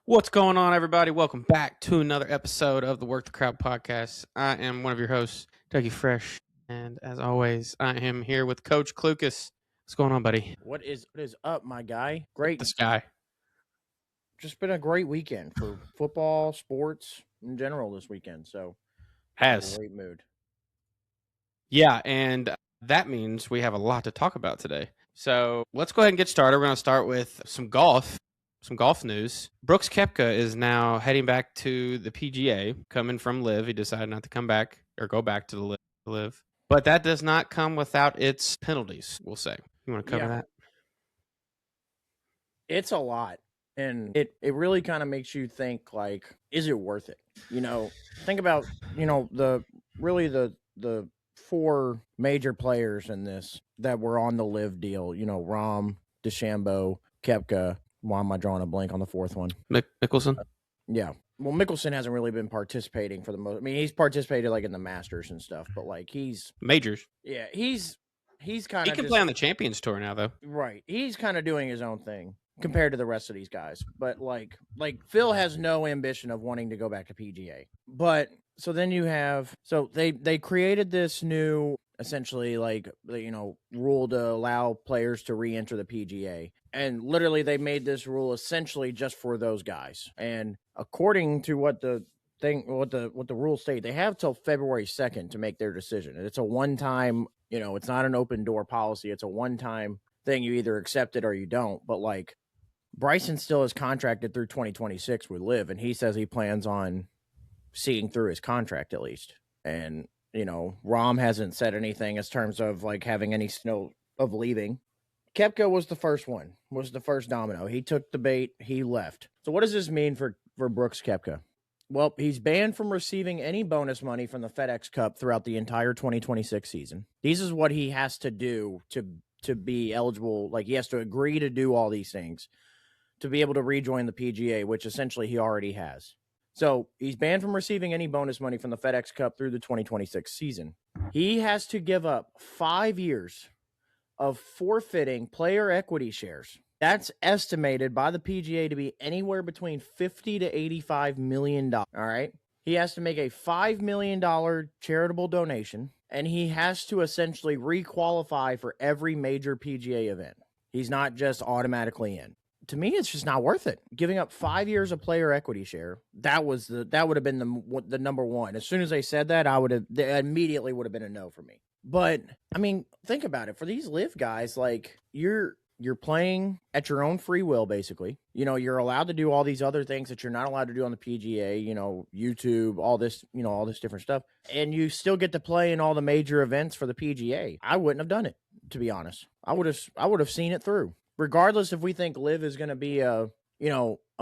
What's going on, everybody? Welcome back to another episode of the Work the Crowd podcast. I am one of your hosts, Dougie Fresh, and as always, I am here with Coach Klucas. What's going on, buddy? What is up, my guy? Great. This guy. Just been a great weekend for football, sports in general this weekend. So, Has. great mood. Yeah, and that means we have a lot to talk about today. So let's go ahead and get started. We're going to start with some golf news. Brooks Koepka is now heading back to the PGA, coming from LIV. He decided not to come back or go back to the LIV. But that does not come without its penalties, we'll say. You want to cover that? It's a lot. And it really kind of makes you think, like, is it worth it? Think about, the four major players in this that were on the LIV deal. Rahm, DeChambeau, Koepka. Why am I drawing a blank on the fourth one? Mickelson? Yeah. Well, Mickelson hasn't really been participating for the most. I mean, he's participated like in the Masters and stuff, but like he's majors. Yeah, he's kind of. He can play on the Champions Tour now, though. Right. He's kind of doing his own thing compared to the rest of these guys. But like Phil has no ambition of wanting to go back to PGA. But so then you have they created this new essentially rule to allow players to re-enter the PGA. And literally they made this rule essentially just for those guys. And according to what the rules state, they have till February 2nd to make their decision. And it's a one-time, it's not an open door policy. It's a one-time thing. You either accept it or you don't. But like Bryson still is contracted through 2026 with LIV, and he says he plans on seeing through his contract at least. And Rahm hasn't said anything in terms of like having any snow of leaving. Koepka was the first domino. He took the bait. He left. So what does this mean for Brooks Koepka? Well, he's banned from receiving any bonus money from the FedEx Cup throughout the entire 2026 season. This is what he has to do to be eligible. Like he has to agree to do all these things to be able to rejoin the PGA, which essentially he already has. So he's banned from receiving any bonus money from the FedEx Cup through the 2026 season. He has to give up 5 years of forfeiting player equity shares. That's estimated by the PGA to be anywhere between $50 to $85 million. All right. He has to make a $5 million charitable donation, and he has to essentially requalify for every major PGA event. He's not just automatically in. To me, it's just not worth it. Giving up 5 years of player equity share, that would have been the number one. As soon as they said that, that immediately would have been a no for me. But I mean, think about it. For these LIV guys, like you're playing at your own free will, basically. You're allowed to do all these other things that you're not allowed to do on the PGA, YouTube, all this different stuff. And you still get to play in all the major events for the PGA. I wouldn't have done it, to be honest. I would have seen it through. Regardless if we think LIV is going to be a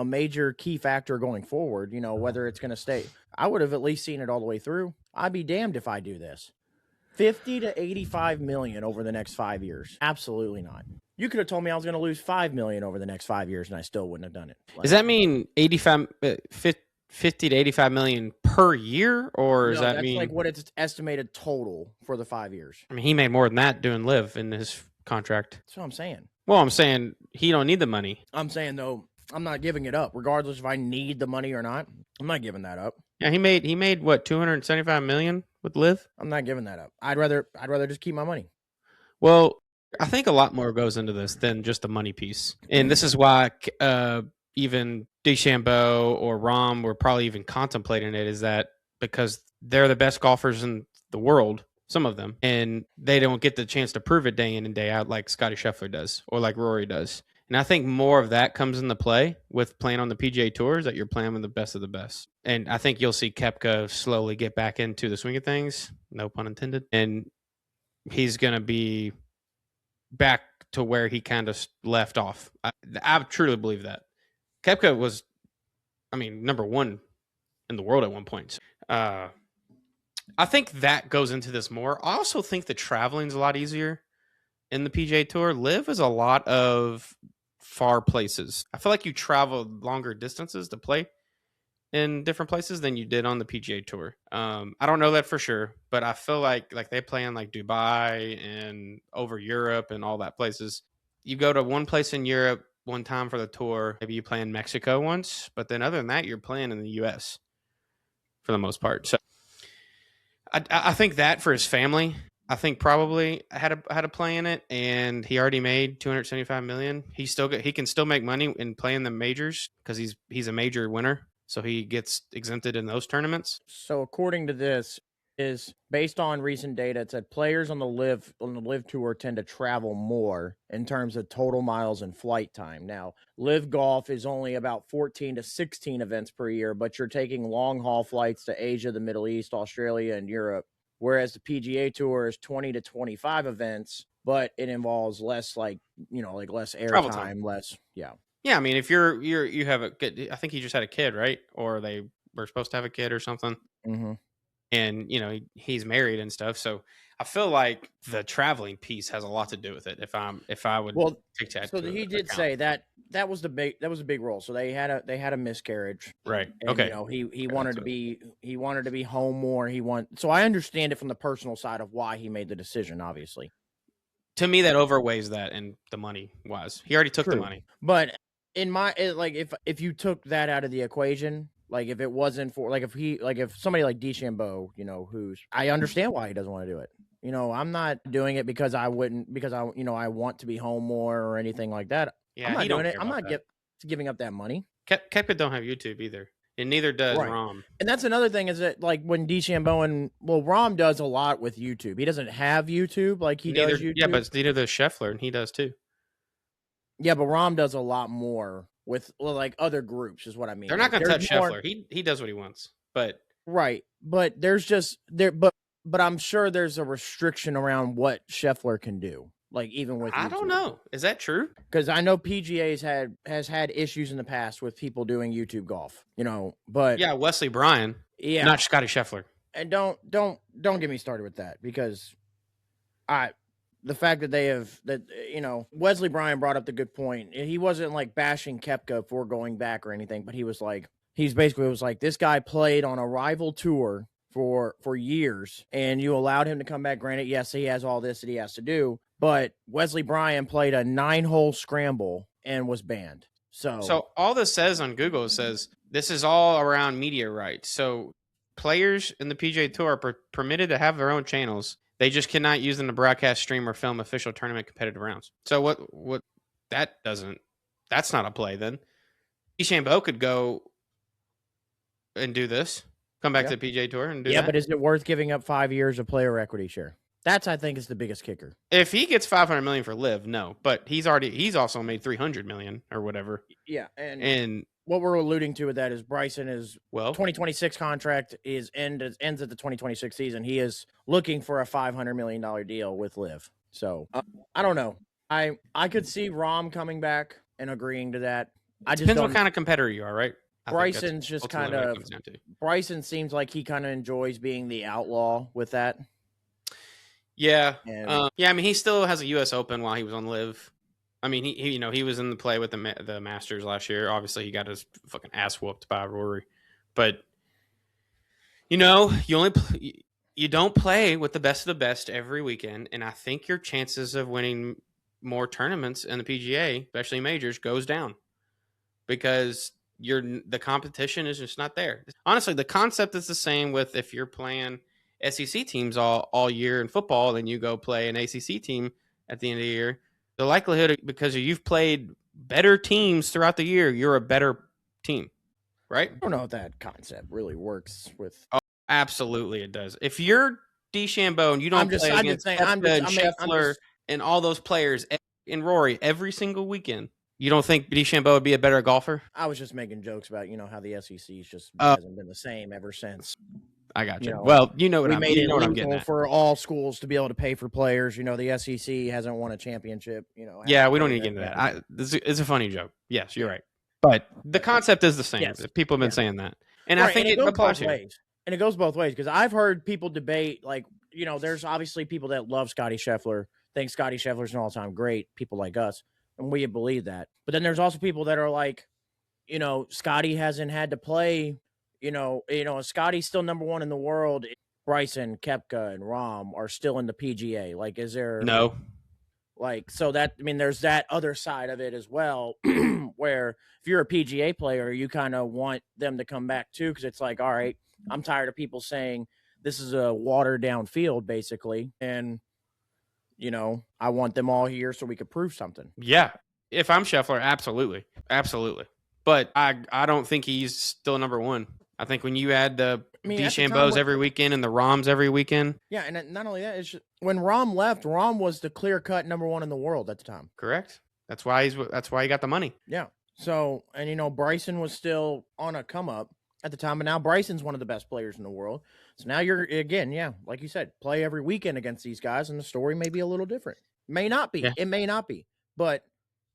major key factor going forward, whether it's going to stay. I would have at least seen it all the way through. I'd be damned if I do this. 50 to 85 million over the next 5 years. Absolutely not. You could have told me I was going to lose 5 million over the next 5 years and I still wouldn't have done it. Does that mean 50 to 85 million per year, or does that mean like what it's estimated total for the 5 years? I mean, he made more than that doing LIV in his contract. That's what I'm saying. Well, I'm saying he don't need the money. I'm saying though, I'm not giving it up, regardless if I need the money or not. I'm not giving that up. Yeah, he made what, 275 million with LIV? I'm not giving that up. I'd rather just keep my money. Well, I think a lot more goes into this than just the money piece, and this is why even DeChambeau or Rahm were probably even contemplating it. Is that because they're the best golfers in the world? Some of them, and they don't get the chance to prove it day in and day out like Scottie Scheffler does or like Rory does. And I think more of that comes into play with playing on the PGA Tours, that you're playing with the best of the best. And I think you'll see Koepka slowly get back into the swing of things, no pun intended. And he's going to be back to where he kind of left off. I truly believe that. Koepka was, number one in the world at one point. I think that goes into this more. I also think the traveling's a lot easier in the PGA Tour. LIV is a lot of far places. I feel like you travel longer distances to play in different places than you did on the PGA Tour. I don't know that for sure, but I feel like they play in like Dubai and over Europe and all that places. You go to one place in Europe, one time for the tour. Maybe you play in Mexico once, but then other than that, you're playing in the U.S. for the most part. So I think that for his family, I think probably had a play in it, and he already made $275 million. He can still make money in playing the majors because he's a major winner, so he gets exempted in those tournaments. So according to this, is based on recent data, it said players on the live tour tend to travel more in terms of total miles and flight time. Now, LIV Golf is only about 14 to 16 events per year, but you're taking long haul flights to Asia, the Middle East, Australia, and Europe. Whereas the PGA Tour is 20 to 25 events, but it involves less, like less airtime, less. Yeah. I mean, if you have a kid, I think he just had a kid, right? Or they were supposed to have a kid or something. Mm-hmm. And he's married and stuff, so I feel like the traveling piece has a lot to do with it. If I would take that. So he did say that was a big role. So they had a miscarriage, right? And, okay. He wanted to be home more. So I understand it from the personal side of why he made the decision. Obviously, to me, that overweighs that and the money wise. He already took the money, but if you took that out of the equation. Like if it wasn't for if somebody like DeChambeau, I understand why he doesn't want to do it. I'm not doing it because I want to be home more or anything like that. Yeah, I'm not doing it. I'm not giving up that money. Koepka don't have YouTube either, and neither does Rahm. And that's another thing is that like when DeChambeau Rahm does a lot with YouTube. He doesn't have YouTube like he does YouTube. Yeah, but neither does Scheffler, and he does too. Yeah, but Rahm does a lot more with other groups is what I mean. They're not going to touch Scheffler. He does what he wants, but right. But there's just there, but I'm sure there's a restriction around what Scheffler can do. Like even with I don't know, is that true? Because I know PGA has had issues in the past with people doing YouTube golf. But yeah, Wesley Bryan, not Scotty Scheffler. And don't get me started with that because the fact that Wesley Bryan brought up the good point. He wasn't like bashing Koepka for going back or anything, but he was like, this guy played on a rival tour for years and you allowed him to come back. Granted, yes, he has all this that he has to do, but Wesley Bryan played a 9-hole scramble and was banned. So all this says on Google says this is all around media rights. So players in the PGA Tour are permitted to have their own channels. They just cannot use them to broadcast, stream, or film official tournament competitive rounds. So what that's not a play then. DeChambeau could go and do this, come back to the PGA Tour and do that. Yeah, but is it worth giving up 5 years of player equity share? That's, I think, is the biggest kicker. If he gets $500 million for LIV, no. But he's also made $300 million or whatever. Yeah, and what we're alluding to with that is Bryson is 2026 contract ends at the 2026 season. He is looking for a $500 million deal with LIV. So I don't know. I could see Rahm coming back and agreeing to that. Depends what kind of competitor you are, right? Bryson seems like he kind of enjoys being the outlaw with that. Yeah. I mean, he still has a U.S. Open while he was on LIV. I mean, he was in the play with the Masters last year. Obviously, he got his fucking ass whooped by Rory. But, you don't play with the best of the best every weekend. And I think your chances of winning more tournaments in the PGA, especially majors, goes down. Because the competition is just not there. Honestly, the concept is the same with if you're playing SEC teams all year in football, then you go play an ACC team at the end of the year. The likelihood, because you've played better teams throughout the year, you're a better team, right? I don't know if that concept really works with. Oh, absolutely, it does. If you're DeChambeau and you don't play against Scheffler and all those players and Rory every single weekend, you don't think DeChambeau would be a better golfer? I was just making jokes about how the SEC just hasn't been the same ever since. I got you. Well, you know what I'm getting at. For all schools to be able to pay for players. The SEC hasn't won a championship. Yeah, we don't need to get into that. It's a funny joke. Yes, you're right. But the concept is the same. Yes. People have been saying that. And I think it goes both ways. And it goes both ways because I've heard people debate, there's obviously people that love Scotty Scheffler, think Scotty Scheffler's an all-time great, people like us, and we believe that. But then there's also people that are like, Scotty hasn't had to play. Scotty's still number one in the world. Bryson, Koepka, and Rahm are still in the PGA. Is there no? Like, so that, I mean, there's that other side of it as well, where if you're a PGA player, you kind of want them to come back too, because it's like, all right, I'm tired of people saying this is a watered down field, basically. And, you know, I want them all here so we could prove something. Yeah. If I'm Scheffler, absolutely. Absolutely. But I don't think he's still number one. I think when you add the DeChambeau's every weekend and the Roms every weekend. Yeah, and not only that, it's just, when Rom left, Rom was the clear-cut number one in the world at the time. Correct. That's why he got the money. Yeah. So, and you know, Bryson was still on a come up at the time, but now Bryson's one of the best players in the world. So now you're, again, yeah, like you said, play every weekend against these guys, and the story may be a little different. May not be. Yeah. It may not be. But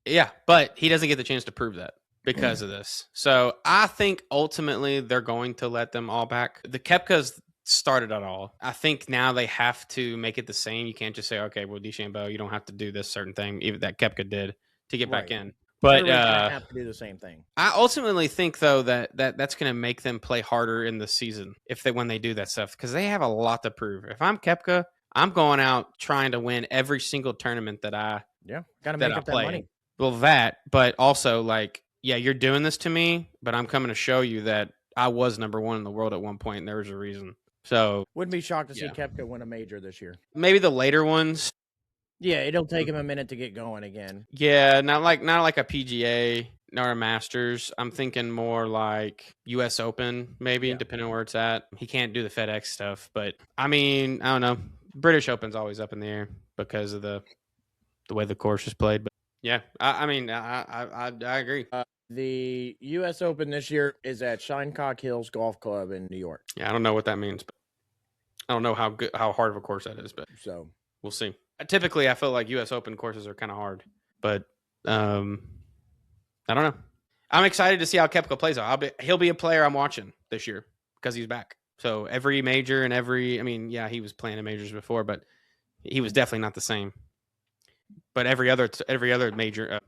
yeah, but he doesn't get the chance to prove that because of this. So I think ultimately they're going to let them all back. The Koepkas started it all. I think now they have to make it the same. You can't just say, okay, well, DeChambeau, you don't have to do this certain thing, even that Koepka did to get back in. But have to do the same thing. I ultimately think though that's going to make them play harder in the season when they do that stuff, because they have a lot to prove. If I'm Koepka, I'm going out trying to win every single tournament that I got to make up that money. Well, but also like, yeah, you're doing this to me, but I'm coming to show you that I was number one in the world at one point, and there was a reason. So wouldn't be shocked to see Koepka win a major this year. Maybe the later ones. Yeah, it'll take him a minute to get going again. Yeah, not like a PGA nor a Masters. I'm thinking more like U.S. Open, maybe, depending on where it's at. He can't do the FedEx stuff, but I mean, I don't know. British Open's always up in the air because of the way the course is played. But yeah, I mean, I agree. The U.S. Open this year is at Shinnecock Hills Golf Club in New York. Yeah, I don't know what that means, but I don't know how hard of a course that is, but so we'll see. Typically, I feel like U.S. Open courses are kind of hard, but I don't know. I'm excited to see how Koepka plays out. He'll be a player I'm watching this year because he's back. So every major and he was playing in majors before, but he was definitely not the same. But every other major,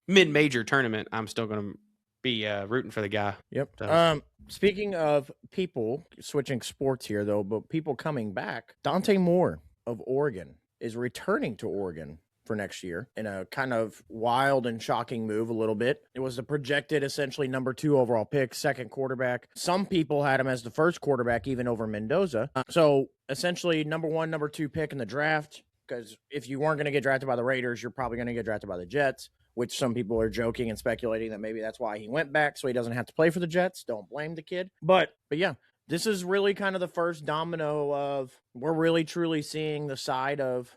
mid-major tournament, I'm still going to be rooting for the guy. Yep. So. Speaking of people switching sports here, though, but people coming back, Dante Moore of Oregon is returning to Oregon for next year in a kind of wild and shocking move a little bit. It was a projected essentially number 2 overall pick, second quarterback. Some people had him as the first quarterback, even over Mendoza. So essentially number 1, number 2 pick in the draft, because if you weren't going to get drafted by the Raiders, you're probably going to get drafted by the Jets, which some people are joking and speculating that maybe that's why he went back so he doesn't have to play for the Jets. Don't blame the kid. But yeah. This is really kind of the first domino of we're really truly seeing the side of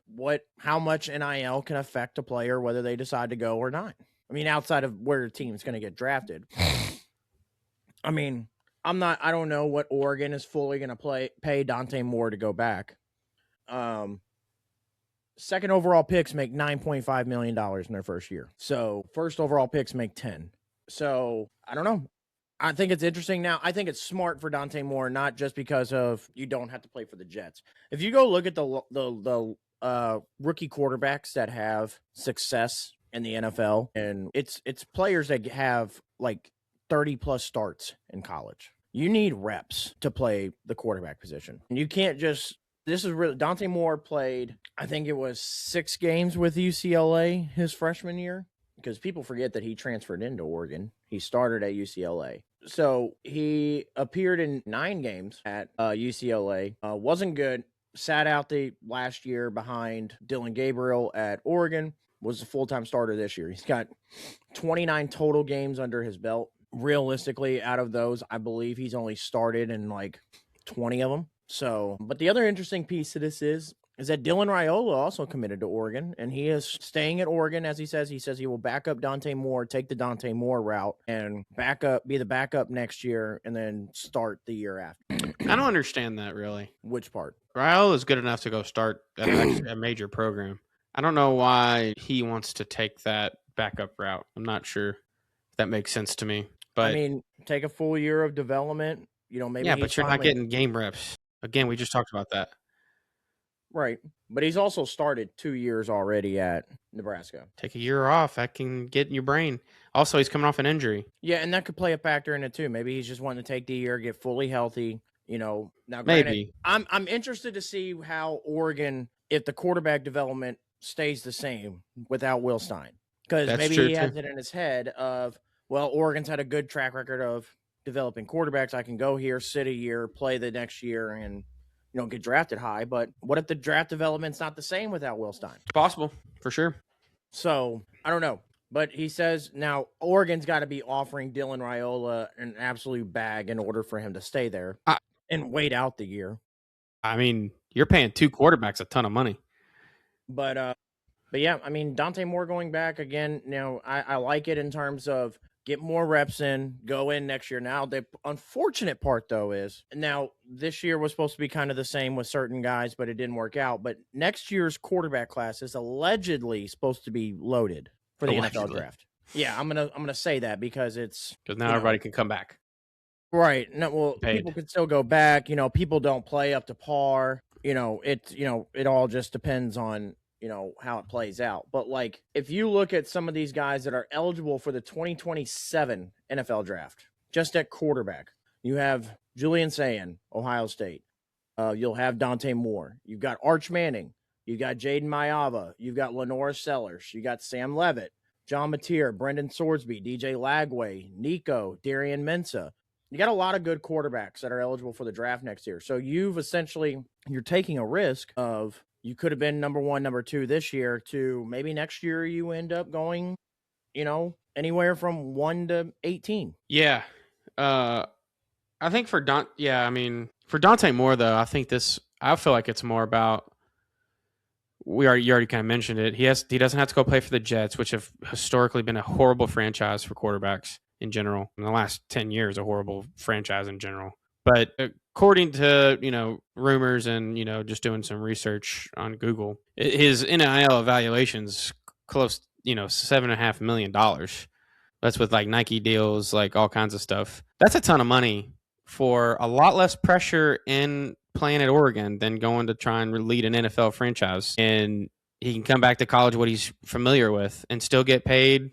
how much NIL can affect a player, whether they decide to go or not. I mean, outside of where a team's going to get drafted. I mean, I don't know what Oregon is fully going to pay Dante Moore to go back. Second overall picks make $9.5 million in their first year. So first overall picks make 10. So I don't know. I think it's interesting now. I think it's smart for Dante Moore, not just because of you don't have to play for the Jets. If you go look at the rookie quarterbacks that have success in the NFL, and it's players that have like 30 plus starts in college. You need reps to play the quarterback position. And you can't just. This is really Dante Moore played. I think it was 6 games with UCLA his freshman year. Because people forget that he transferred into Oregon. He started at UCLA. So he appeared in 9 games at UCLA. Wasn't good. Sat out the last year behind Dylan Gabriel at Oregon. Was a full-time starter this year. He's got 29 total games under his belt. Realistically, out of those, I believe he's only started in like 20 of them. So, but the other interesting piece to this is that Dylan Raiola also committed to Oregon, and he is staying at Oregon, as he says. He says he will back up Dante Moore, take the Dante Moore route, and be the backup next year, and then start the year after. I don't understand that, really. Which part? Raiola is good enough to go start at a major program. I don't know why he wants to take that backup route. I'm not sure if that makes sense to me. But I mean, take a full year of development. Maybe but you're not getting game reps. Again, we just talked about that. Right. But he's also started 2 years already at Nebraska. Take a year off. That can get in your brain. Also, he's coming off an injury. Yeah, and that could play a factor in it too. Maybe he's just wanting to take the year, get fully healthy. Now granted, maybe. I'm interested to see how Oregon, if the quarterback development stays the same without Will Stein. Because That's maybe true, he too. has it in his head of, well, Oregon's had a good track record of developing quarterbacks. I can go here, sit a year, play the next year, and get drafted high. But what if the draft development's not the same without Will Stein? It's possible, for sure. So I don't know. But he says now Oregon's got to be offering Dylan Raiola an absolute bag in order for him to stay there and wait out the year. I mean, you're paying 2 quarterbacks a ton of money. But yeah, I mean, Dante Moore going back again. I like it in terms of get more reps in, go in next year. Now, the unfortunate part, though, is now this year was supposed to be kind of the same with certain guys, but it didn't work out. But next year's quarterback class is allegedly supposed to be loaded for the NFL draft. Yeah, I'm gonna say that because now everybody can come back. Right. No, well, people can still go back. People don't play up to par. It all just depends on how it plays out. But like, if you look at some of these guys that are eligible for the 2027 NFL draft, just at quarterback, you have Julian Sayin, Ohio State. You'll have Dante Moore. You've got Arch Manning. You got Jaden Mayava. You've got Lenore Sellers. You got Sam Levitt, John Mateer, Brendan Swordsby, DJ Lagway, Nico, Darian Mensah. You got a lot of good quarterbacks that are eligible for the draft next year. So you're taking a risk of you could have been number 1, number 2 this year to maybe next year you end up going, anywhere from 1 to 18. Yeah. I think for Dante Moore, though, I feel like it's more about, you already kind of mentioned it. He doesn't have to go play for the Jets, which have historically been a horrible franchise for quarterbacks in general. In the last 10 years, a horrible franchise in general. But according to, rumors and, just doing some research on Google, his NIL evaluation's close, $7.5 million. That's with like Nike deals, like all kinds of stuff. That's a ton of money for a lot less pressure in playing at Oregon than going to try and lead an NFL franchise. And he can come back to college, what he's familiar with, and still get paid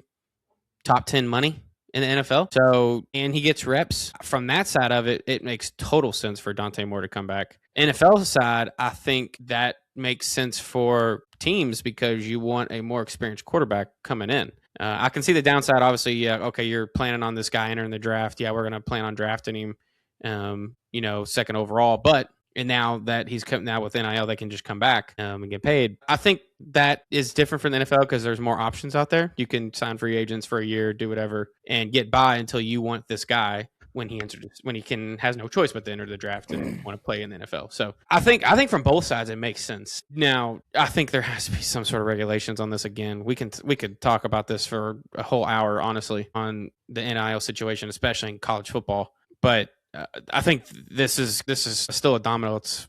top 10 money in the NFL. So, and he gets reps from that side of it. It makes total sense for Dante Moore to come back. NFL side, I think that makes sense for teams because you want a more experienced quarterback coming in. I can see the downside. Obviously, yeah, okay, you're planning on this guy entering the draft. Yeah, we're going to plan on drafting him, second overall. But and now that he's come now with NIL, they can just come back and get paid. I think that is different from the NFL because there's more options out there. You can sign free agents for a year, do whatever, and get by until you want this guy when he has no choice but to enter the draft and want to play in the NFL. So I think from both sides it makes sense. Now I think there has to be some sort of regulations on this again. We could talk about this for a whole hour, honestly, on the NIL situation, especially in college football. But I think this is still a domino that's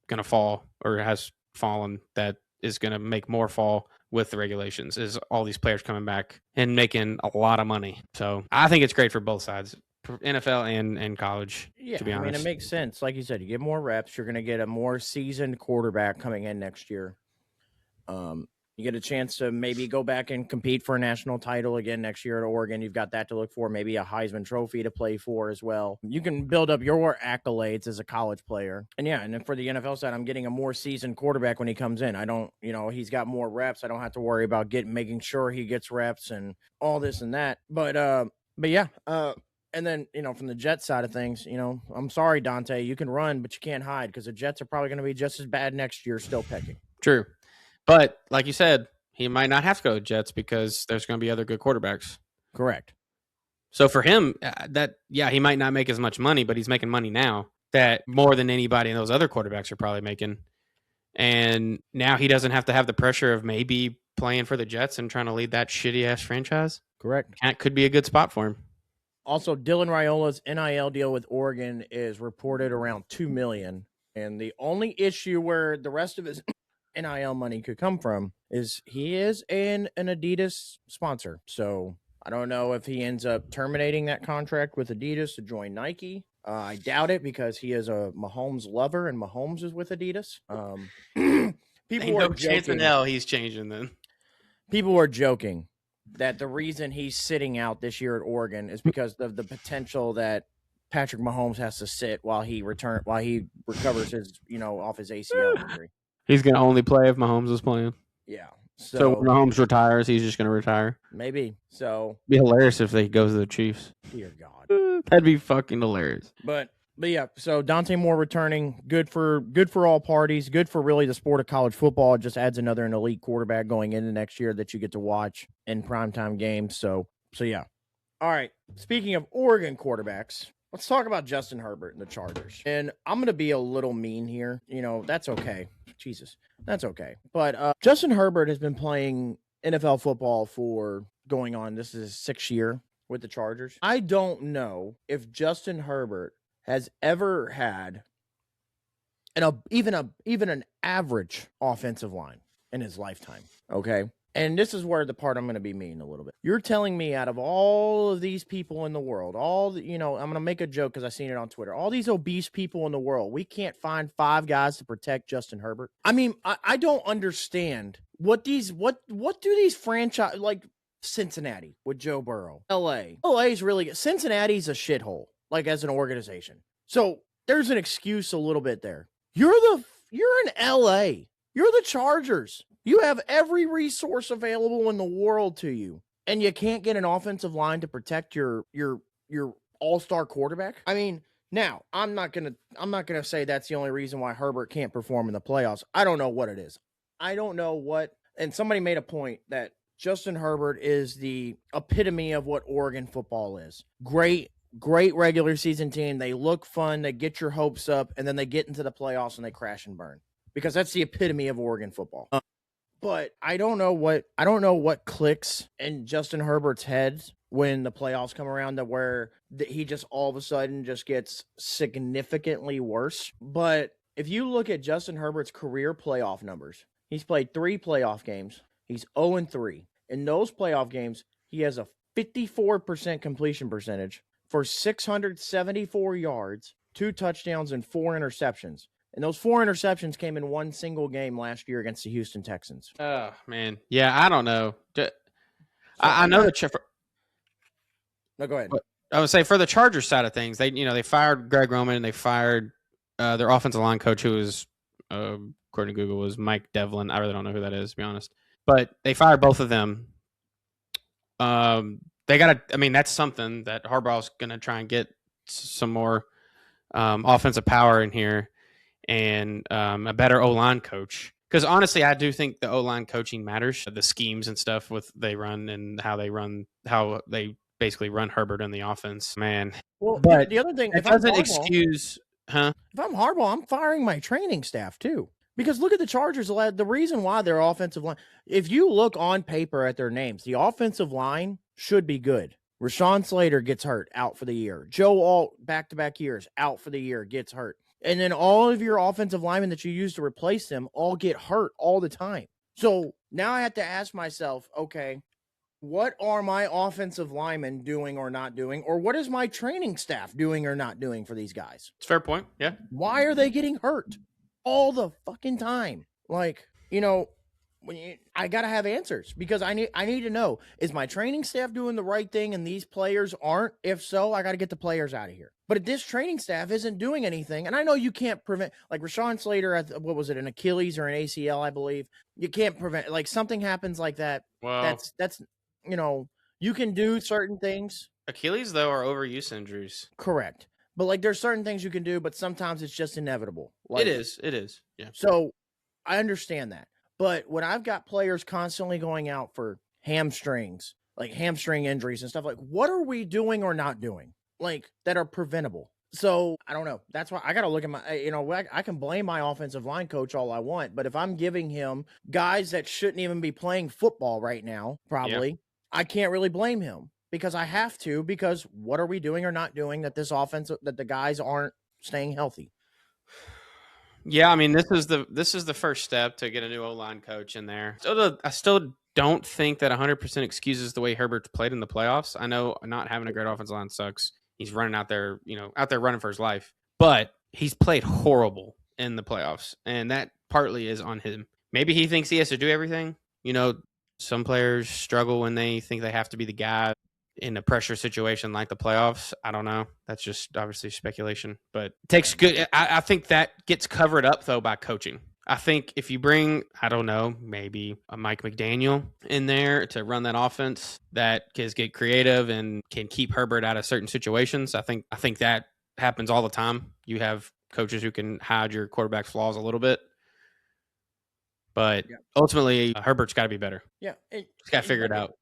going to fall or has fallen that is going to make more fall with the regulations is all these players coming back and making a lot of money. So I think it's great for both sides, NFL and college, to be honest. I mean, it makes sense. Like you said, you get more reps. You're going to get a more seasoned quarterback coming in next year. You get a chance to maybe go back and compete for a national title again next year at Oregon. You've got that to look for, maybe a Heisman Trophy to play for as well. You can build up your accolades as a college player. And yeah, and then for the NFL side, I'm getting a more seasoned quarterback when he comes in. I don't, he's got more reps. I don't have to worry about making sure he gets reps and all this and that. But yeah. And then, from the Jets side of things, I'm sorry, Dante, you can run, but you can't hide because the Jets are probably going to be just as bad next year, still pecking. True. But like you said, he might not have to go to Jets because there's going to be other good quarterbacks. Correct. So for him, he might not make as much money, but he's making money now that more than anybody in those other quarterbacks are probably making. And now he doesn't have to have the pressure of maybe playing for the Jets and trying to lead that shitty-ass franchise. Correct. That could be a good spot for him. Also, Dylan Raiola's NIL deal with Oregon is reported around $2 million. And the only issue where the rest of his NIL money could come from is he is an Adidas sponsor. So I don't know if he ends up terminating that contract with Adidas to join Nike. I doubt it because he is a Mahomes lover and Mahomes is with Adidas. People were joking. He's changing then. People were joking that the reason he's sitting out this year at Oregon is because of the potential that Patrick Mahomes has to sit while he recovers his, off his ACL injury. He's going to only play if Mahomes is playing. Yeah. So when Mahomes retires, he's just going to retire. Maybe. So It'd be hilarious if they goes to the Chiefs. Dear God. That'd be fucking hilarious. But yeah, so Dante Moore returning, good for all parties, good for really the sport of college football. It just adds another an elite quarterback going into next year that you get to watch in primetime games. So yeah. All right. Speaking of Oregon quarterbacks, let's talk about Justin Herbert and the Chargers. And I'm going to be a little mean here. That's okay. Jesus, that's okay. But Justin Herbert has been playing NFL football for going on. This is his 6th year with the Chargers. I don't know if Justin Herbert has ever had even an average offensive line in his lifetime. Okay. And this is where the part I'm going to be mean a little bit. You're telling me out of all of these people in the world, I'm going to make a joke because I seen it on Twitter. All these obese people in the world, we can't find 5 guys to protect Justin Herbert. I mean, I don't understand what do these franchise, like Cincinnati with Joe Burrow, LA is really good. Cincinnati's a shithole, like as an organization. So there's an excuse a little bit there. You're in LA. You're the Chargers. You have every resource available in the world to you, and you can't get an offensive line to protect your all-star quarterback. I mean, now I'm not gonna say that's the only reason why Herbert can't perform in the playoffs. I don't know what it is. I don't know what. And somebody made a point that Justin Herbert is the epitome of what Oregon football is. Great regular season team. They look fun. They get your hopes up, and then they get into the playoffs and they crash and burn, because that's the epitome of Oregon football. But I don't know what clicks in Justin Herbert's head when the playoffs come around, that where he just all of a sudden just gets significantly worse. But if you look at Justin Herbert's career playoff numbers, he's played 3 playoff games. He's 0-3. In those playoff games, he has a 54% completion percentage for 674 yards, 2 touchdowns, and 4 interceptions. And those 4 interceptions came in one single game last year against the Houston Texans. Oh, man. Yeah, I don't know. I know that. No, go ahead. I would say for the Chargers side of things, they fired Greg Roman, and they fired their offensive line coach, who was, according to Google, was Mike Devlin. I really don't know who that is, to be honest. But they fired both of them. They got to. I mean, that's something that Harbaugh's going to try and get some more offensive power in here. And a better O-line coach. Because honestly, I do think the O-line coaching matters. The schemes and stuff they run and how they basically run Herbert in the offense. Man. Well, but the other thing, it doesn't excuse, If I'm Harbaugh, I'm firing my training staff too. Because look at the Chargers. The reason why their offensive line, if you look on paper at their names, the offensive line should be good. Rashawn Slater gets hurt, out for the year. Joe Alt, back-to-back years, out for the year, gets hurt. And then all of your offensive linemen that you use to replace them all get hurt all the time. So now I have to ask myself, okay, what are my offensive linemen doing or not doing? Or what is my training staff doing or not doing for these guys? It's a fair point, yeah. Why are they getting hurt all the fucking time? Like, I got to have answers, because I need to know, is my training staff doing the right thing and these players aren't? If so, I got to get the players out of here. But if this training staff isn't doing anything, and I know you can't prevent, like Rashawn Slater, what was it, an Achilles or an ACL, I believe. You can't prevent, like something happens like that. Well, that's you can do certain things. Achilles, though, are overuse injuries. Correct. But like there's certain things you can do, but sometimes it's just inevitable. Like, it is. Yeah. So I understand that. But when I've got players constantly going out for hamstrings, like hamstring injuries and stuff, like what are we doing or not doing, like that are preventable? So I don't know. That's why I got to look at my, I can blame my offensive line coach all I want, but if I'm giving him guys that shouldn't even be playing football right now, probably, I can't really blame him, because I have to, because what are we doing or not doing that this offense, that the guys aren't staying healthy? Yeah, I mean, this is the first step to get a new O-line coach in there. I still don't think that 100% excuses the way Herbert's played in the playoffs. I know not having a great offensive line sucks. He's running out there running for his life. But he's played horrible in the playoffs, and that partly is on him. Maybe he thinks he has to do everything. Some players struggle when they think they have to be the guy in a pressure situation like the playoffs. I don't know. That's just obviously speculation, but it takes good. I think that gets covered up though by coaching. I think if you bring, I don't know, maybe a Mike McDaniel in there to run that offense that can get creative and can keep Herbert out of certain situations, I think that happens all the time. You have coaches who can hide your quarterback's flaws a little bit. But ultimately, Herbert's got to be better. Yeah. He's got to figure it out.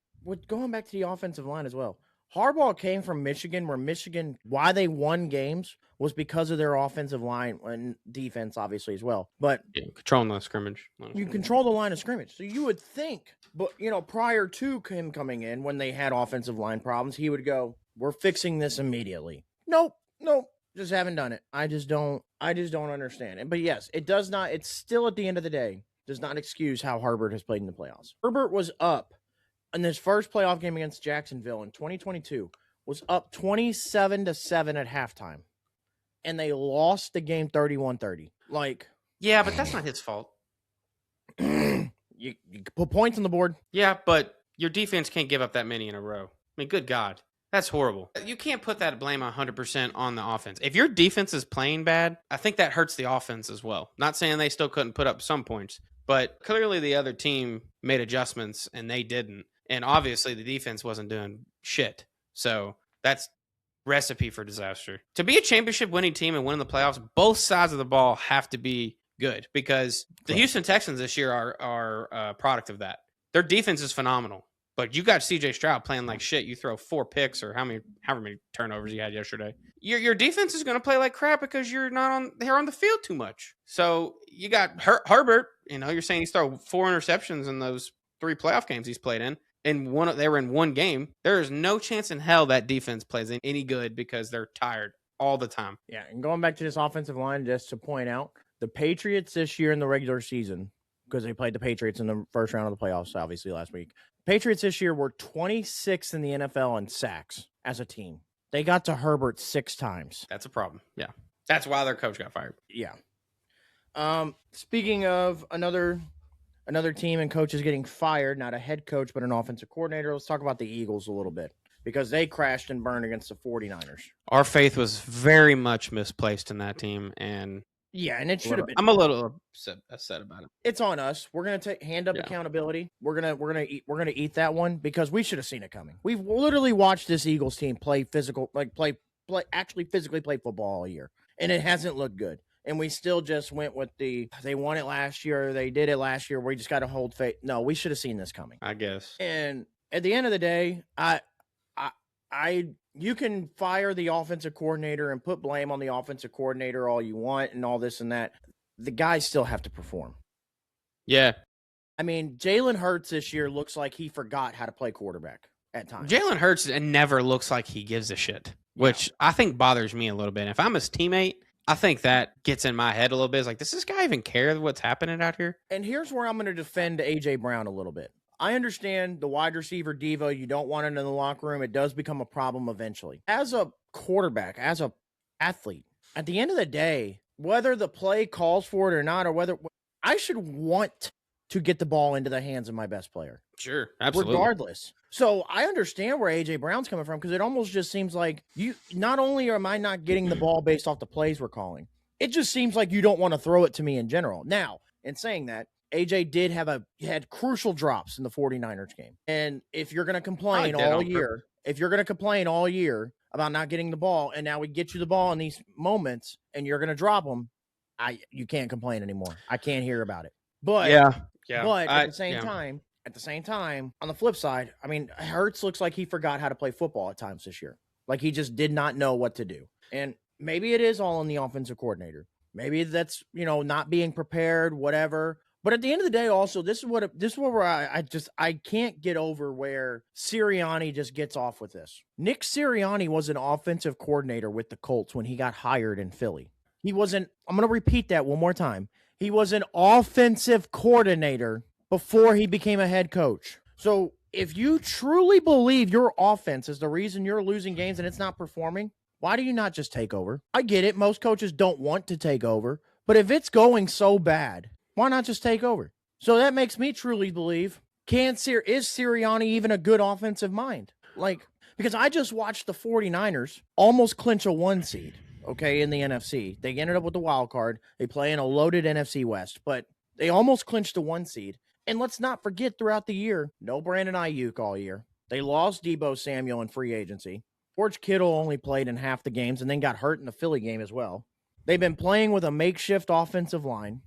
Going back to the offensive line as well. Harbaugh came from Michigan, where Michigan, why they won games was because of their offensive line and defense, obviously, as well. But controlling the scrimmage. You control the line of scrimmage. So you would think, but prior to him coming in, when they had offensive line problems, he would go, "We're fixing this immediately." Nope. Just haven't done it. I just don't understand it. But yes, it does not. It's still, at the end of the day, does not excuse how Herbert has played in the playoffs. Herbert was up in this first playoff game against Jacksonville in 2022, was up 27-7 at halftime, and they lost the game 31-30. Yeah, but that's not his fault. You put points on the board. Yeah, but your defense can't give up that many in a row. I mean, good God. That's horrible. You can't put that blame 100% on the offense. If your defense is playing bad, I think that hurts the offense as well. Not saying they still couldn't put up some points, but clearly the other team made adjustments and they didn't. And obviously the defense wasn't doing shit. So that's recipe for disaster. To be a championship winning team and win the playoffs, both sides of the ball have to be good, because the Houston Texans this year are a product of that. Their defense is phenomenal. But you got C.J. Stroud playing like shit. You throw 4 picks or however many turnovers you had yesterday. Your defense is going to play like crap because you're not on the field too much. So you got Herbert. You're saying he's thrown 4 interceptions in those 3 playoff games he's played in. And they were in one game. There is no chance in hell that defense plays any good because they're tired all the time. Yeah, and going back to this offensive line, just to point out, the Patriots this year in the regular season, because they played the Patriots in the first round of the playoffs, obviously, last week. Patriots this year were 26th in the NFL in sacks as a team. They got to Herbert 6 times. That's a problem. Yeah. That's why their coach got fired. Yeah. Speaking of another team and coaches getting fired, not a head coach, but an offensive coordinator, let's talk about the Eagles a little bit, because they crashed and burned against the 49ers. Our faith was very much misplaced in that team, and yeah, and it should have been. I'm a little upset about it. It's on us. We're gonna take hand up accountability. We're gonna eat that one, because we should have seen it coming. We've literally watched this Eagles team play physical, actually physically play football all year, and it hasn't looked good. And we still just went with they won it last year. They did it last year. We just got to hold faith. No, we should have seen this coming, I guess. And at the end of the day, you can fire the offensive coordinator and put blame on the offensive coordinator all you want and all this and that. The guys still have to perform. Yeah. I mean, Jalen Hurts this year looks like he forgot how to play quarterback at times. Jalen Hurts never looks like he gives a shit, which I think bothers me a little bit. If I'm his teammate, I think that gets in my head a little bit. It's like, does this guy even care what's happening out here? And here's where I'm going to defend A.J. Brown a little bit. I understand the wide receiver diva. You don't want it in the locker room. It does become a problem eventually. As a quarterback, as a athlete, at the end of the day, whether the play calls for it or not, or whether I should want to get the ball into the hands of my best player. Sure, absolutely. Regardless. So I understand where A.J. Brown's coming from, because it almost just seems like you not only am I not getting the ball based off the plays we're calling, it just seems like you don't want to throw it to me in general. Now, in saying that, AJ had crucial drops in the 49ers game. And if you're going to complain all year about not getting the ball, and now we get you the ball in these moments and you're going to drop them, you can't complain anymore. I can't hear about it. But But at the same time, on the flip side, I mean, Hurts looks like he forgot how to play football at times this year. Like he just did not know what to do. And maybe it is all on the offensive coordinator. Maybe that's, not being prepared, whatever. But at the end of the day, also, this is where I can't get over where Sirianni just gets off with this. Nick Sirianni was an offensive coordinator with the Colts when he got hired in Philly. I'm going to repeat that one more time. He was an offensive coordinator before he became a head coach. So if you truly believe your offense is the reason you're losing games and it's not performing, why do you not just take over? I get it. Most coaches don't want to take over. But if it's going so bad, why not just take over? So that makes me truly believe, is Sirianni even a good offensive mind? Because I just watched the 49ers almost clinch a 1 seed. okay, in the NFC. They ended up with the wild card. They play in a loaded NFC West, but they almost clinched the 1 seed. And let's not forget throughout the year, no Brandon Ayuk all year. They lost Deebo Samuel in free agency. George Kittle only played in half the games and then got hurt in the Philly game as well. They've been playing with a makeshift offensive line.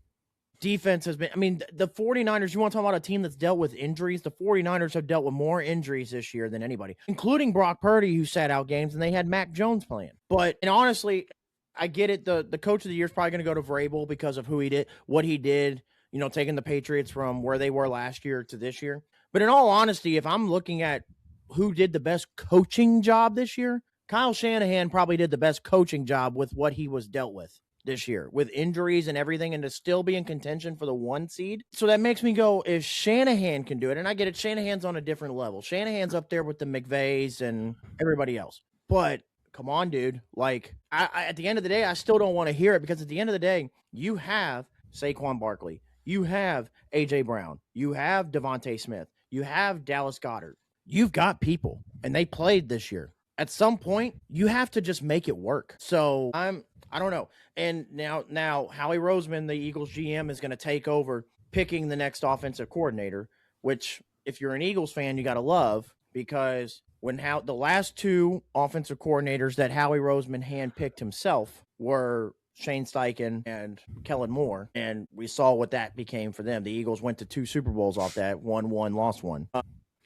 Defense has been, I mean, the 49ers, you want to talk about a team that's dealt with injuries? The 49ers have dealt with more injuries this year than anybody, including Brock Purdy, who sat out games, and they had Mac Jones playing. But, and honestly, I get it. The coach of the year is probably going to go to Vrabel because of who he did, what he did, you know, taking the Patriots from where they were last year to this year. But in all honesty, if I'm looking at who did the best coaching job this year, Kyle Shanahan probably did the best coaching job with what he was dealt with this year, with injuries and everything, and to still be in contention for the 1 seed. So that makes me go, if Shanahan can do it, and I get it, Shanahan's on a different level. Shanahan's up there with the McVays and everybody else. But come on, dude. Like, I at the end of the day, I still don't want to hear it, because at the end of the day, you have Saquon Barkley. You have A.J. Brown. You have Devontae Smith. You have Dallas Goedert. You've got people, and they played this year. At some point, you have to just make it work. So I don't know. And now Howie Roseman, the Eagles GM, is going to take over picking the next offensive coordinator, which if you're an Eagles fan, you got to love, because when the last 2 offensive coordinators that Howie Roseman handpicked himself were Shane Steichen and Kellen Moore, and we saw what that became for them. The Eagles went to 2 Super Bowls off that, won 1, lost 1.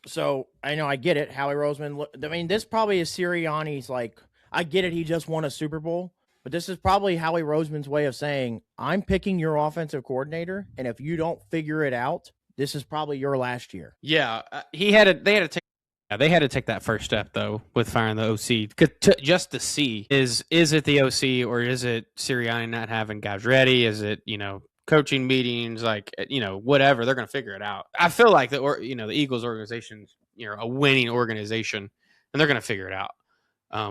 So I know, I get it. Howie Roseman, I mean, this probably is Sirianni's, like, I get it. He just won a Super Bowl, but this is probably Howie Roseman's way of saying, I'm picking your offensive coordinator, and if you don't figure it out, this is probably your last year. Yeah, they had to take that first step, though, with firing the OC, just to see, is it the OC, or is it Sirianni not having guys ready? Is it, you know, coaching meetings, like, you know, whatever? They're going to figure it out. I feel like the Eagles organization's, you know, a winning organization, and they're going to figure it out,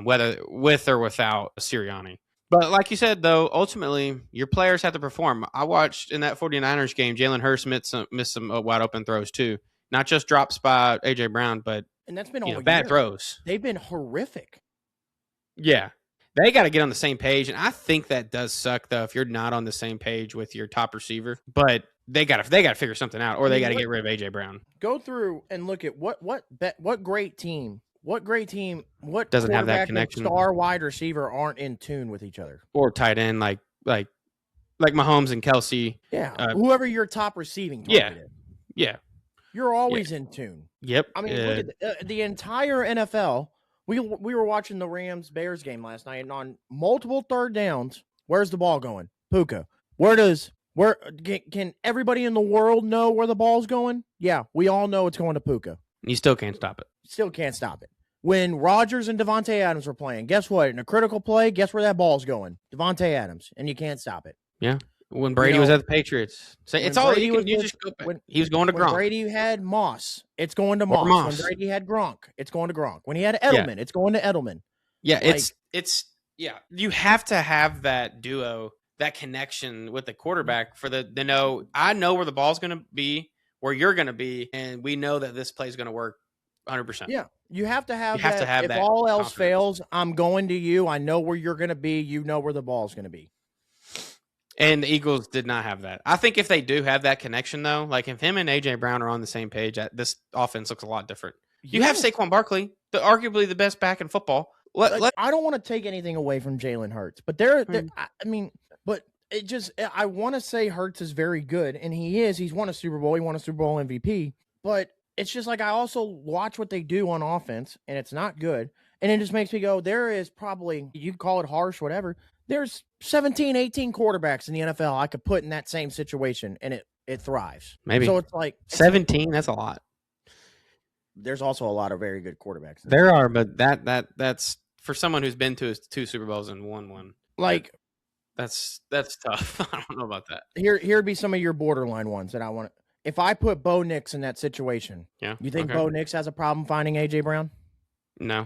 whether with or without Sirianni. But like you said, though, ultimately your players have to perform. I watched in that 49ers game, Jalen Hurts missed some wide open throws too, not just drops by A.J. Brown, but and that's been all bad throws. They've been horrific. Yeah. They got to get on the same page, and I think that does suck, though, if you're not on the same page with your top receiver. But they got to figure something out, or they got to get rid of A.J. Brown. Go through and look at what great team, what doesn't have that connection. Star wide receiver aren't in tune with each other, or tight end like Mahomes and Kelsey. Yeah, whoever your top receiving target is. Yeah, you're always in tune. Yep. I mean, look at the entire NFL. We were watching the Rams-Bears game last night, and on multiple third downs, where's the ball going? Puka. Can everybody in the world know where the ball's going? Yeah, we all know it's going to Puka. You still can't stop it. Still can't stop it. When Rodgers and Devontae Adams were playing, guess what? In a critical play, guess where that ball's going? Devontae Adams, and you can't stop it. Yeah. When Brady was at the Patriots, it's all you just go back. He was going to Gronk. When Brady had Moss, it's going to Moss. When Brady had Gronk, it's going to Gronk. When he had Edelman, it's going to Edelman. Yeah, it's you have to have that duo, that connection with the quarterback for the know. I know where the ball's going to be, where you're going to be, and we know that this play is going to work 100%. Yeah, you have to have that. If all else fails, I'm going to you. I know where you're going to be. You know where the ball's going to be. And the Eagles did not have that. I think if they do have that connection, though, like if him and A.J. Brown are on the same page, this offense looks a lot different. You have Saquon Barkley, arguably the best back in football. I don't want to take anything away from Jalen Hurts, but I want to say Hurts is very good, and he is. He's won a Super Bowl. He won a Super Bowl MVP. But it's just like I also watch what they do on offense, and it's not good. And it just makes me go, there is probably, you can call it harsh, whatever, there's 17, 18 quarterbacks in the NFL I could put in that same situation, and it thrives. Maybe. So it's like 17, that's a lot. There's also a lot of very good quarterbacks. There are, but that's for someone who's been to 2 Super Bowls and won one. Like that's tough. I don't know about that. Here'd be some of your borderline ones that I want. If I put Bo Nix in that situation, you think Bo Nix has a problem finding A.J. Brown? No.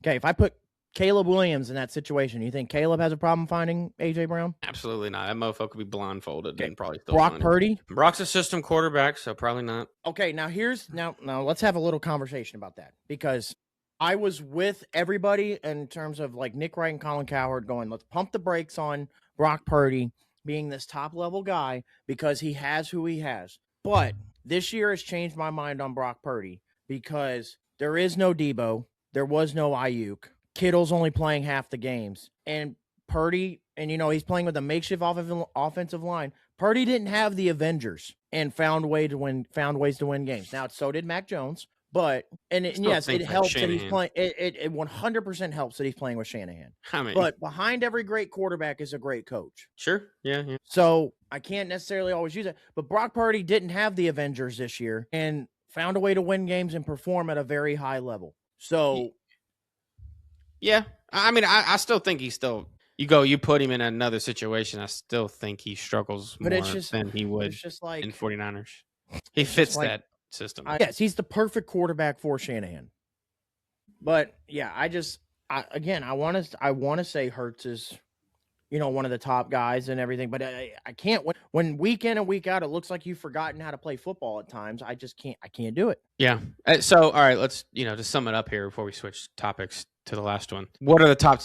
Okay, if I put Caleb Williams in that situation, you think Caleb has a problem finding A.J. Brown? Absolutely not. That mofo could be blindfolded and probably still Brock Purdy? Brock's a system quarterback, so probably not. Okay, now let's have a little conversation about that, because I was with everybody in terms of like Nick Wright and Colin Cowherd going, let's pump the brakes on Brock Purdy being this top level guy because he has who he has. But this year has changed my mind on Brock Purdy because there is no Debo. There was no Ayuk. Kittle's only playing half the games. And Purdy, and he's playing with a makeshift offensive line. Purdy didn't have the Avengers and found ways to win games. Now, so did Mac Jones. But yes, it helps that he's playing. It 100% helps that he's playing with Shanahan. But behind every great quarterback is a great coach. Sure, yeah. So I can't necessarily always use it. But Brock Purdy didn't have the Avengers this year and found a way to win games and perform at a very high level. So, yeah, I mean, I still think he's still. You put him in another situation. I still think he struggles more than he would in 49ers. He fits that system. Yes, he's the perfect quarterback for Shanahan. But yeah, I want to say Hurts is, one of the top guys and everything, but I can't. When week in and week out, it looks like you've forgotten how to play football at times. I just can't. I can't do it. Yeah. So all right, let's to sum it up here before we switch topics to the last one. What are the top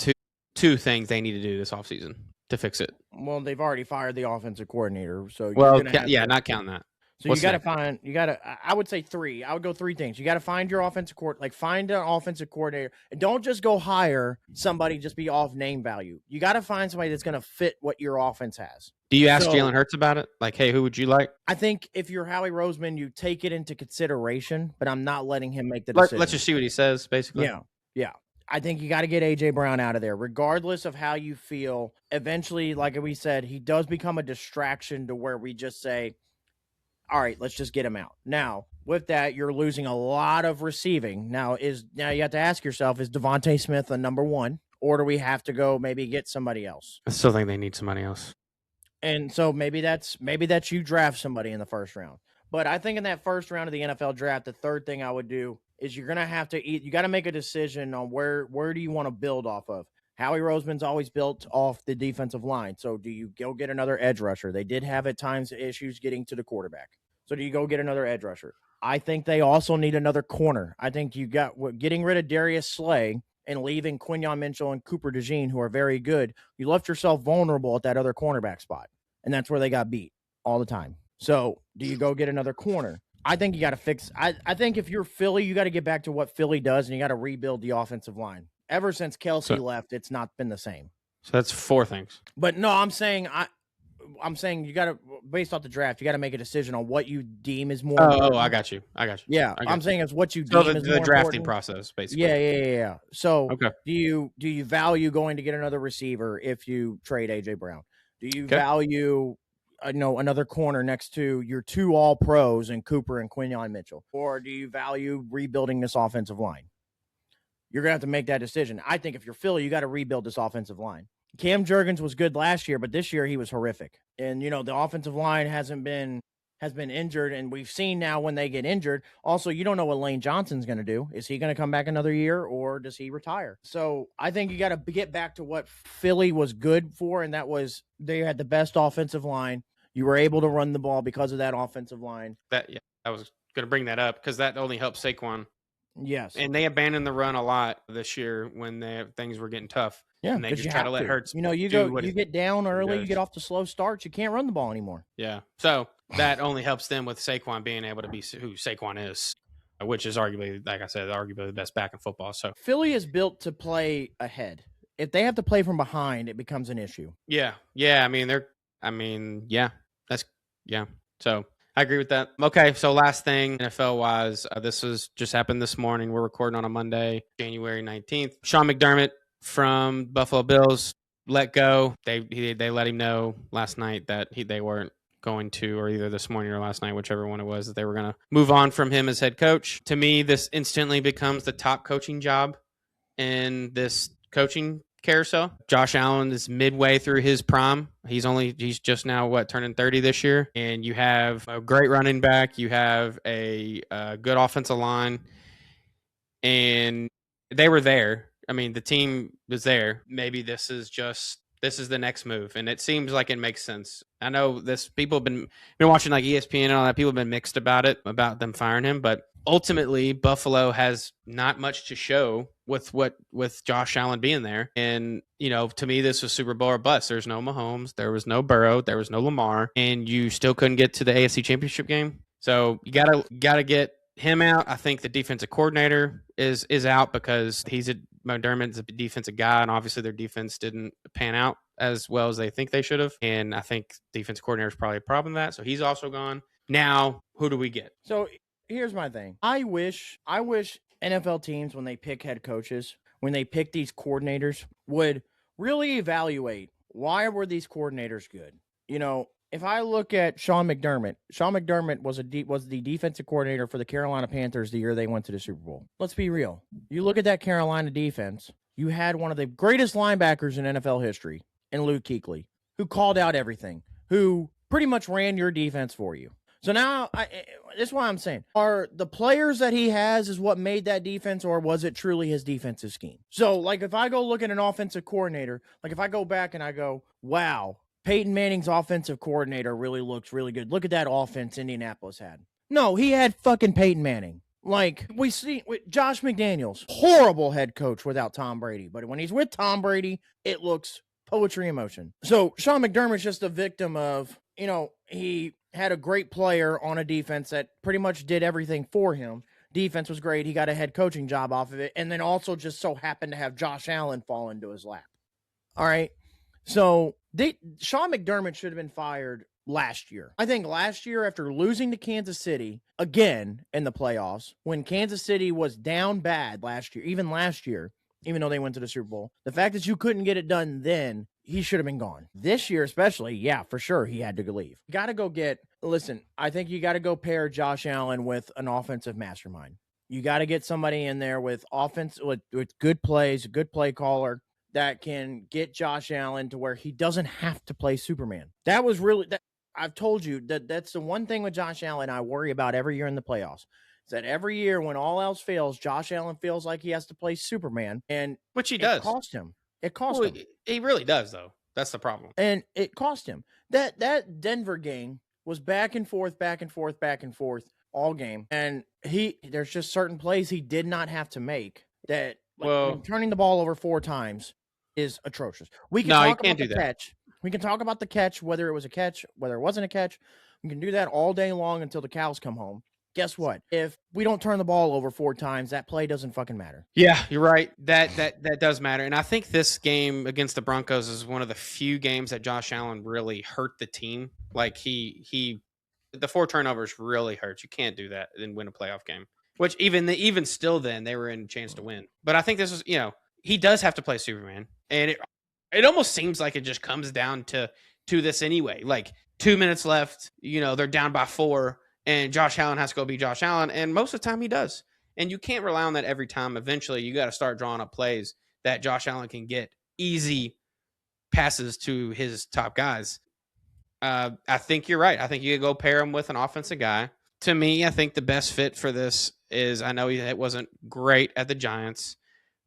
two things they need to do this offseason to fix it? Well, they've already fired the offensive coordinator, so not counting that. So I would say three. I would go three things. You got to find your offensive find an offensive coordinator, and don't just go hire somebody just be off name value. You got to find somebody that's going to fit what your offense has. Do you ask Jalen Hurts about it? Like, hey, who would you like? I think if you're Howie Roseman, you take it into consideration, but I'm not letting him make the decision. Let's just see what he says, basically. Yeah. I think you got to get A.J. Brown out of there, regardless of how you feel. Eventually, like we said, he does become a distraction to where we just say, all right, let's just get him out. Now, with that, you're losing a lot of receiving. Now you have to ask yourself, is Devontae Smith a number one, or do we have to go maybe get somebody else? I still think they need somebody else. And so maybe that's you draft somebody in the first round. But I think in that first round of the NFL draft, the third thing I would do is you're going to have to you got to make a decision on where do you want to build off of. Howie Roseman's always built off the defensive line. So do you go get another edge rusher? They did have at times issues getting to the quarterback. So do you go get another edge rusher? I think they also need another corner. I think you got getting rid of Darius Slay and leaving Quinyon Mitchell and Cooper DeJean, who are very good. You left yourself vulnerable at that other cornerback spot. And that's where they got beat all the time. So do you go get another corner? I think you got to fix. I think if you're Philly, you got to get back to what Philly does, and you got to rebuild the offensive line. Ever since Kelsey left, it's not been the same. So that's four things. But no, I'm saying you got to, based off the draft, you got to make a decision on what you deem is more. Oh, I got you. Yeah, I'm saying it's what you deem is more the drafting process, basically. Yeah. So do you value going to get another receiver if you trade A.J. Brown? Do you value another corner next to your two all-pros in Cooper and Quinyon Mitchell? Or do you value rebuilding this offensive line? You're going to have to make that decision. I think if you're Philly, you got to rebuild this offensive line. Cam Jurgens was good last year, but this year he was horrific. And, the offensive line has been injured, and we've seen now when they get injured. Also, you don't know what Lane Johnson's going to do. Is he going to come back another year, or does he retire? So I think you got to get back to what Philly was good for, and that was they had the best offensive line. You were able to run the ball because of that offensive line. I was going to bring that up because that only helped Saquon. Yes. And they abandoned the run a lot this year when things were getting tough. Yeah, and they just try to let Hurts. You get down early, you get off the slow starts, you can't run the ball anymore. Yeah. So that only helps them with Saquon being able to be who Saquon is, which is arguably, like I said, arguably the best back in football. So Philly is built to play ahead. If they have to play from behind, it becomes an issue. Yeah. So I agree with that. Okay, so last thing, NFL-wise, this just happened this morning. We're recording on a Monday, January 19th. Sean McDermott from Buffalo Bills let go. They let him know last night that they weren't going to, or either this morning or last night, whichever one it was, that they were going to move on from him as head coach. To me, this instantly becomes the top coaching job in this coaching carousel. Josh Allen is midway through his prime. He's just now turning 30 this year, and you have a great running back. You have a good offensive line, and they were there. I mean, the team was there. Maybe this is just This is the next move, and it seems like it makes sense. I know this. People have been watching like ESPN and all that. People have been mixed about it, about them firing him, but ultimately, Buffalo has not much to show with Josh Allen being there. And to me, this was Super Bowl or bust. There's no Mahomes, there was no Burrow, there was no Lamar, and you still couldn't get to the AFC Championship game. So you gotta get him out. I think the defensive coordinator is out because McDermott's a defensive guy, and obviously their defense didn't pan out as well as they think they should have. And I think defensive coordinator is probably a problem with that. So he's also gone. Now, who do we get? So here's my thing. I wish NFL teams, when they pick head coaches, when they pick these coordinators, would really evaluate why were these coordinators good. If I look at Sean McDermott was the defensive coordinator for the Carolina Panthers the year they went to the Super Bowl. Let's be real. You look at that Carolina defense, you had one of the greatest linebackers in NFL history in Luke Kuechly, who called out everything, who pretty much ran your defense for you. So now, this is why I'm saying, are the players that he has is what made that defense, or was it truly his defensive scheme? So, like, if I go look at an offensive coordinator, like if I go back and I go, wow, Peyton Manning's offensive coordinator really looks really good. Look at that offense Indianapolis had. No, he had fucking Peyton Manning. Like, we see with Josh McDaniels, horrible head coach without Tom Brady. But when he's with Tom Brady, it looks poetry in motion. So Sean McDermott's just a victim of, he had a great player on a defense that pretty much did everything for him. Defense was great. He got a head coaching job off of it. And then also just so happened to have Josh Allen fall into his lap. All right. So Sean McDermott should have been fired last year. I think last year, after losing to Kansas City again in the playoffs, when Kansas City was down bad last year, even though they went to the Super Bowl, the fact that you couldn't get it done then, he should have been gone. This year especially, yeah, for sure, he had to leave. I think you got to go pair Josh Allen with an offensive mastermind. You got to get somebody in there with with good plays, a good play caller, that can get Josh Allen to where he doesn't have to play Superman. I've told you that's the one thing with Josh Allen I worry about every year in the playoffs. Is that every year when all else fails, Josh Allen feels like he has to play Superman, and which he does. It cost him. He really does, though. That's the problem. And it cost him. That Denver game was back and forth all game, and there's just certain plays he did not have to make that. Turning the ball over 4 times is atrocious. We can talk about the catch. We can talk about the catch, whether it was a catch, whether it wasn't a catch. We can do that all day long until the cows come home. Guess what? If we don't turn the ball over 4 times, that play doesn't fucking matter. Yeah, you're right. That does matter. And I think this game against the Broncos is one of the few games that Josh Allen really hurt the team. Like the 4 turnovers really hurt. You can't do that and win a playoff game. Which even still then they were in a chance to win. But I think this is, he does have to play Superman. And it almost seems like it just comes down to this anyway. Like 2 minutes left, they're down by 4 and Josh Allen has to go be Josh Allen. And most of the time he does. And you can't rely on that every time. Eventually you got to start drawing up plays that Josh Allen can get easy passes to his top guys. I think you're right. I think you could go pair him with an offensive guy. To me, I think the best fit for this is, I know it wasn't great at the Giants,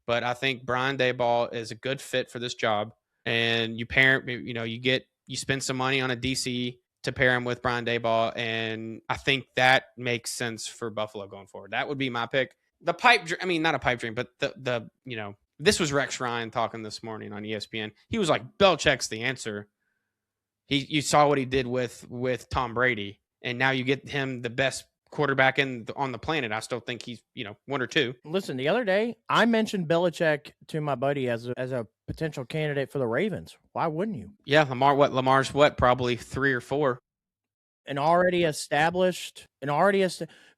but I think Brian Daboll is a good fit for this job. And you pair, you spend some money on a DC to pair him with Brian Daboll, and I think that makes sense for Buffalo going forward. That would be my pick. Not a pipe dream, but this was Rex Ryan talking this morning on ESPN. He was like, Belichick's the answer. You saw what he did with Tom Brady, and now you get him the best quarterback on the planet. I still think he's 1 or 2. Listen, the other day I mentioned Belichick to my buddy as a potential candidate for the Ravens. Why wouldn't you? Yeah, Lamar's probably 3 or 4.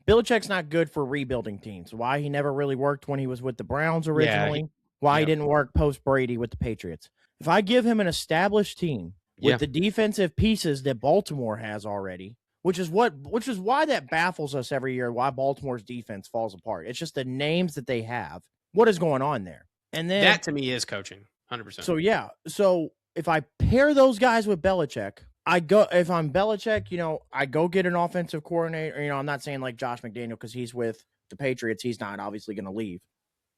Belichick's not good for rebuilding teams. Why he never really worked when he was with the Browns originally. He didn't work post Brady with the Patriots. If I give him an established team with the defensive pieces that Baltimore has already, which is why that baffles us every year, why Baltimore's defense falls apart. It's just the names that they have. What is going on there? And then that to me is coaching, 100%. So if I pair those guys with Belichick, if I'm Belichick, I go get an offensive coordinator. I'm not saying like Josh McDaniel because he's with the Patriots. He's not obviously going to leave.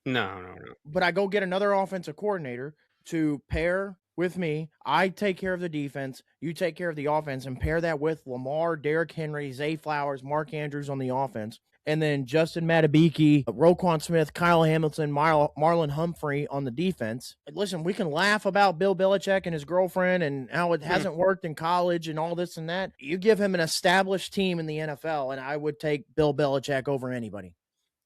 No. But I go get another offensive coordinator to pair with me. I take care of the defense. You take care of the offense, and pair that with Lamar, Derrick Henry, Zay Flowers, Mark Andrews on the offense. And then Justin Matabiki, Roquan Smith, Kyle Hamilton, Marlon Humphrey on the defense. Listen, we can laugh about Bill Belichick and his girlfriend and how it hasn't worked in college and all this and that. You give him an established team in the NFL, and I would take Bill Belichick over anybody.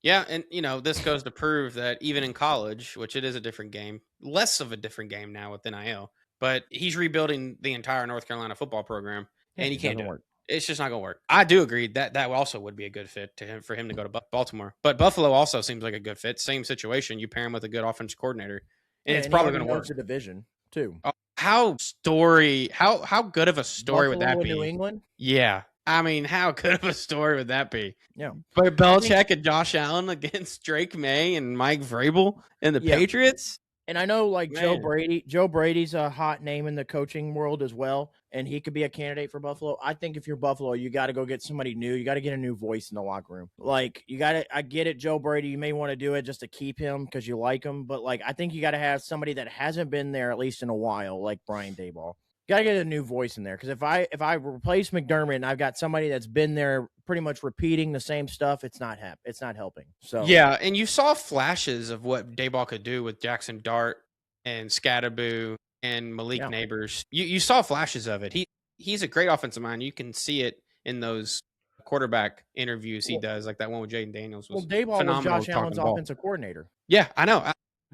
Yeah, and this goes to prove that even in college, which it is a different game, less of a different game now with NIL, but he's rebuilding the entire North Carolina football program, and he can't do it. It's just not going to work. I do agree that also would be a good fit for him to go to Baltimore. But Buffalo also seems like a good fit. Same situation. You pair him with a good offensive coordinator, and it's probably going to work. The division too. How good of a story would that be? New England? Yeah. I mean, how good of a story would that be? Yeah. But Belichick and Josh Allen against Drake May and Mike Vrabel and the Patriots. And I know, like, Joe Brady's a hot name in the coaching world as well, and he could be a candidate for Buffalo. I think if you're Buffalo, you got to go get somebody new. You got to get a new voice in the locker room. Like, I get it, Joe Brady, you may want to do it just to keep him because you like him, but, like, I think you got to have somebody that hasn't been there at least in a while, like Brian Daboll. Got to get a new voice in there because if I replace McDermott and I've got somebody that's been there pretty much repeating the same stuff, it's not helping. So yeah, and you saw flashes of what Daboll could do with Jackson Dart and Scatterboo and Malik Neighbors. You saw flashes of it. He's a great offensive mind. You can see it in those quarterback interviews he does, like that one with Jaden Daniels. Daboll was Josh Allen's offensive coordinator. Yeah, I know.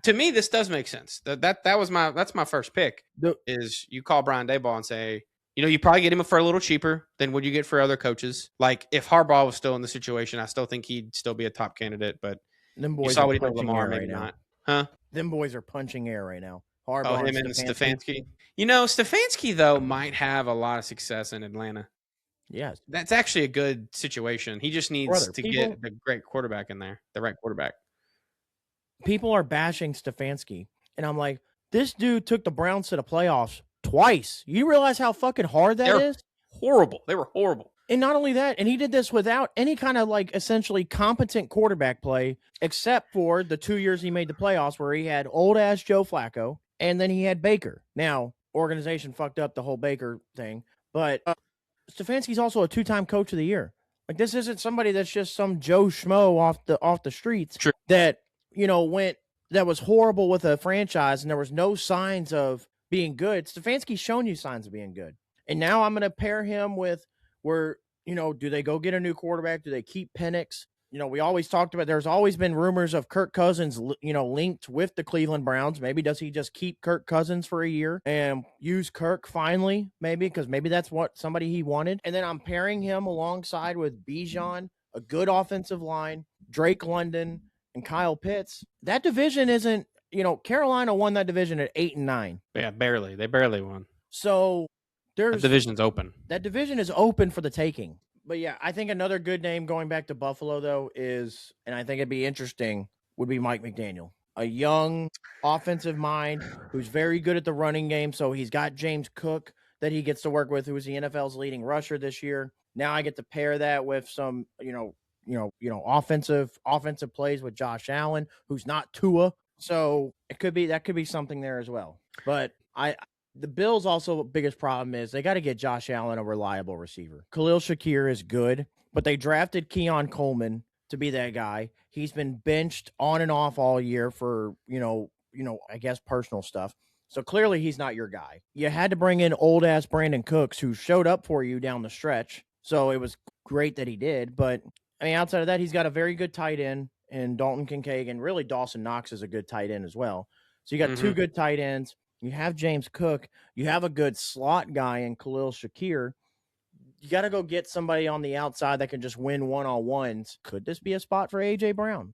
To me, this does make sense. That's my first pick. Is you call Brian Daboll and say, you probably get him for a little cheaper than what you get for other coaches. Like if Harbaugh was still in the situation, I still think he'd still be a top candidate. But them boys saw what he did with Lamar, maybe not. Huh? Them boys are punching air right now. Harbaugh him and Stefanski. Stefanski though might have a lot of success in Atlanta. Yes, that's actually a good situation. He just needs to get the great quarterback in there, the right quarterback. People are bashing Stefanski, and I'm like, this dude took the Browns to the playoffs twice. You realize how fucking hard that is? Horrible. They were horrible. And not only that, and he did this without any kind of like essentially competent quarterback play, except for the 2 years he made the playoffs where he had old ass Joe Flacco, and then he had Baker. Now, organization fucked up the whole Baker thing, but Stefanski's also a 2-time coach of the year. Like this isn't somebody that's just some Joe Schmo off the streets that that was horrible with a franchise and there was no signs of being good. Stefanski's shown you signs of being good. And now I'm going to pair him with do they go get a new quarterback? Do they keep Penix? We always talked about, there's always been rumors of Kirk Cousins, linked with the Cleveland Browns. Maybe does he just keep Kirk Cousins for a year and use Kirk finally? Maybe, because maybe that's what somebody he wanted. And then I'm pairing him alongside with Bijan, a good offensive line, Drake London, and Kyle Pitts. That division isn't, Carolina won that division at 8-9. Yeah, barely. They barely won. So that division's open. That division is open for the taking. But yeah, I think another good name going back to Buffalo though is, and I think it'd be interesting, would be Mike McDaniel. A young offensive mind who's very good at the running game. So he's got James Cook that he gets to work with, who is the NFL's leading rusher this year. Now I get to pair that with some, offensive plays with Josh Allen, who's not Tua. So that could be something there as well. But the Bills' also biggest problem is they got to get Josh Allen a reliable receiver. Khalil Shakir is good, but they drafted Keon Coleman to be that guy. He's been benched on and off all year for, I guess personal stuff. So clearly he's not your guy. You had to bring in old ass Brandon Cooks, who showed up for you down the stretch. So it was great that he did. But I mean, outside of that, he's got a very good tight end in Dalton Kincaid, and really Dawson Knox is a good tight end as well. So you got two good tight ends. You have James Cook. You have a good slot guy in Khalil Shakir. You got to go get somebody on the outside that can just win one-on-ones. Could this be a spot for A.J. Brown?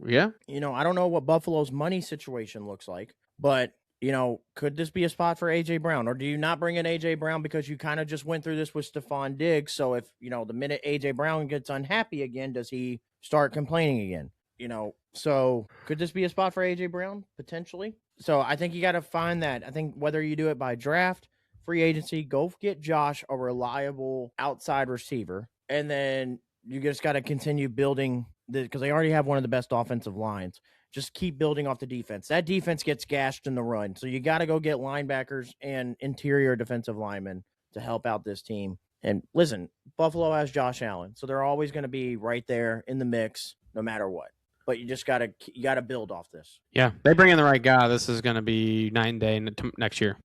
Yeah. I don't know what Buffalo's money situation looks like, but, could this be a spot for A.J. Brown? Or do you not bring in A.J. Brown because you kind of just went through this with Stephon Diggs? So if, the minute A.J. Brown gets unhappy again, does he start complaining again? So could this be a spot for A.J. Brown? Potentially. So I think you got to find that. I think whether you do it by draft, free agency, go get Josh a reliable outside receiver. And then you just got to continue building because they already have one of the best offensive lines. just keep building off the defense. That defense gets gashed in the run. So you got to go get linebackers and interior defensive linemen to help out this team. And listen, Buffalo has Josh Allen, so they're always going to be right there in the mix no matter what. But you just got to build off this. Yeah, they bring in the right guy. This is going to be night and day next year.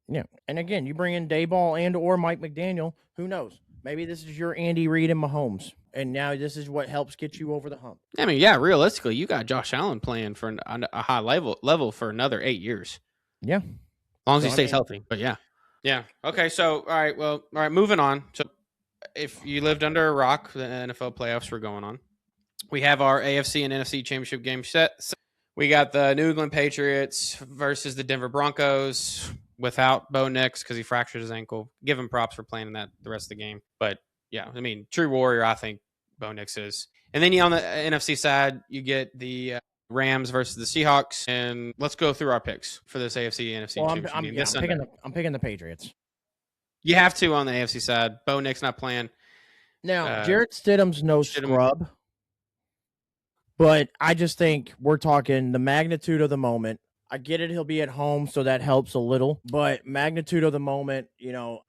Yeah, and again, you bring in Dayball and or Mike McDaniel. Who knows? Maybe this is your Andy Reid and Mahomes, and now this is what helps get you over the hump. I mean, yeah, realistically, you got Josh Allen playing for a high level for another 8 years. Yeah, as long as he stays healthy. But yeah. Okay, so all right, moving on. So if you lived under a rock, the NFL playoffs were going on. We have our AFC and NFC championship game set. We got the New England Patriots versus the Denver Broncos without Bo Nix because he fractured his ankle. Give him props for playing that the rest of the game. But yeah, I mean, true warrior, I think Bo Nix is. And then on the NFC side, you get the Rams versus the Seahawks. And let's go through our picks for this AFC and NFC championship game. I'm picking the Patriots. You have to on the AFC side. Bo Nix not playing. Now, Jarrett Stidham's no scrub. But I just think we're talking the magnitude of the moment. I get it. He'll be at home, so that helps a little. But magnitude of the moment, the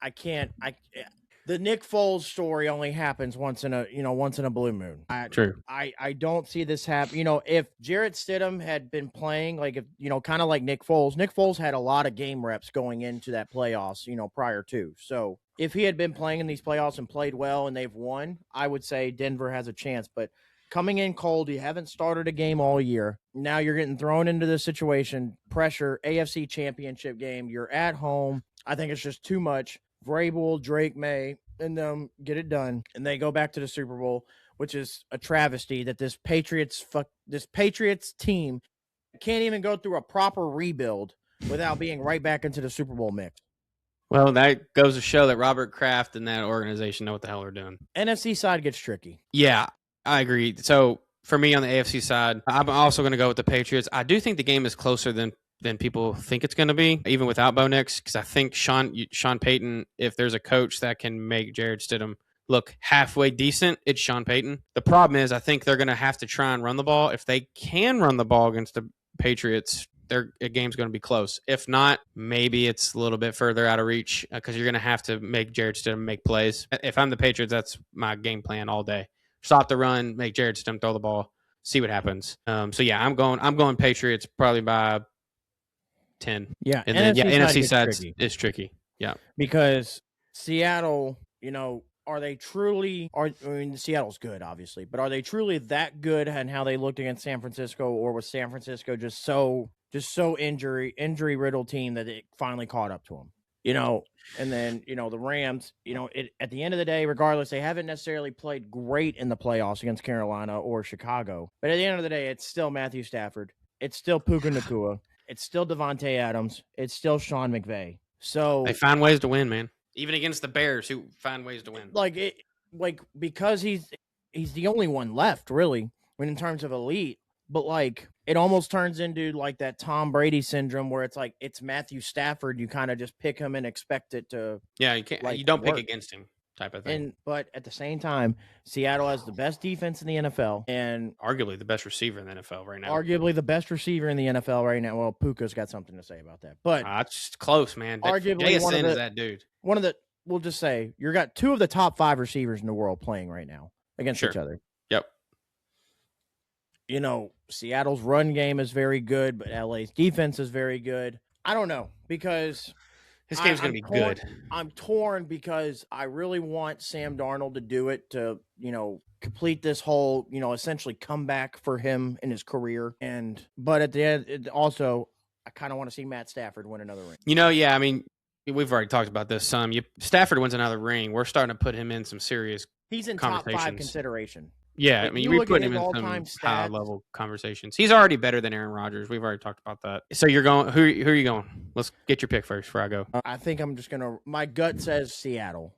Nick Foles story only happens once in a blue moon. True. I don't see this happen. If Jarrett Stidham had been playing kind of like Nick Foles had a lot of game reps going into that playoffs, prior to. So if he had been playing in these playoffs and played well and they've won, I would say Denver has a chance. But coming in cold, you haven't started a game all year. Now you're getting thrown into this situation, pressure, AFC championship game. You're at home. I think it's just too much. Vrabel, Drake May, and them get it done. And they go back to the Super Bowl, which is a travesty that this Patriots team can't even go through a proper rebuild without being right back into the Super Bowl mix. Well, that goes to show that Robert Kraft and that organization know what the hell they're doing. NFC side gets tricky. Yeah. I agree. So for me on the AFC side, I'm also going to go with the Patriots. I do think the game is closer than people think it's going to be, even without Bo Nix, because I think Sean Payton, if there's a coach that can make Jarrett Stidham look halfway decent, it's Sean Payton. The problem is I think they're going to have to try and run the ball. If they can run the ball against the Patriots, their game's going to be close. If not, maybe it's a little bit further out of reach because you're going to have to make Jarrett Stidham make plays. If I'm the Patriots, that's my game plan all day. Stop the run, make Jarrett Stidham throw the ball, see what happens. So yeah, I'm going Patriots probably by 10. Yeah, and then NFC side is tricky. Yeah, because Seattle, are they truly? Seattle's good, obviously, but are they truly that good? And how they looked against San Francisco, or was San Francisco just so injury riddled team that it finally caught up to them? And then, the Rams, at the end of the day, regardless, they haven't necessarily played great in the playoffs against Carolina or Chicago. But at the end of the day, it's still Matthew Stafford. It's still Puka Nacua. It's still Devontae Adams. It's still Sean McVay. So they find ways to win, man. Even against the Bears, who find ways to win. Because he's the only one left, really, in terms of elite. But it almost turns into that Tom Brady syndrome where it's Matthew Stafford. You kind of just pick him and expect it to. Yeah, you can't. You don't pick against him, type of thing. But at the same time, Seattle has the best defense in the NFL and arguably the best receiver in the NFL right now. Well, Puka's got something to say about that, but it's close, man. Arguably one of that dude. We'll just say you got two of the top 5 receivers in the world playing right now against each other. Yep. Seattle's run game is very good, but LA's defense is very good. I don't know because his game's going to be good. I'm torn because I really want Sam Darnold to do it to, complete this whole, essentially comeback for him in his career. But at the end, also, I kind of want to see Matt Stafford win another ring. Yeah, I mean, we've already talked about this some. Stafford wins another ring. We're starting to put him in some serious He's in top 5 consideration. Yeah, I mean, we put him in some high-level conversations. He's already better than Aaron Rodgers. We've already talked about that. So you're going. Who are you going? Let's get your pick first before I go. I think I'm just gonna. My gut says Seattle.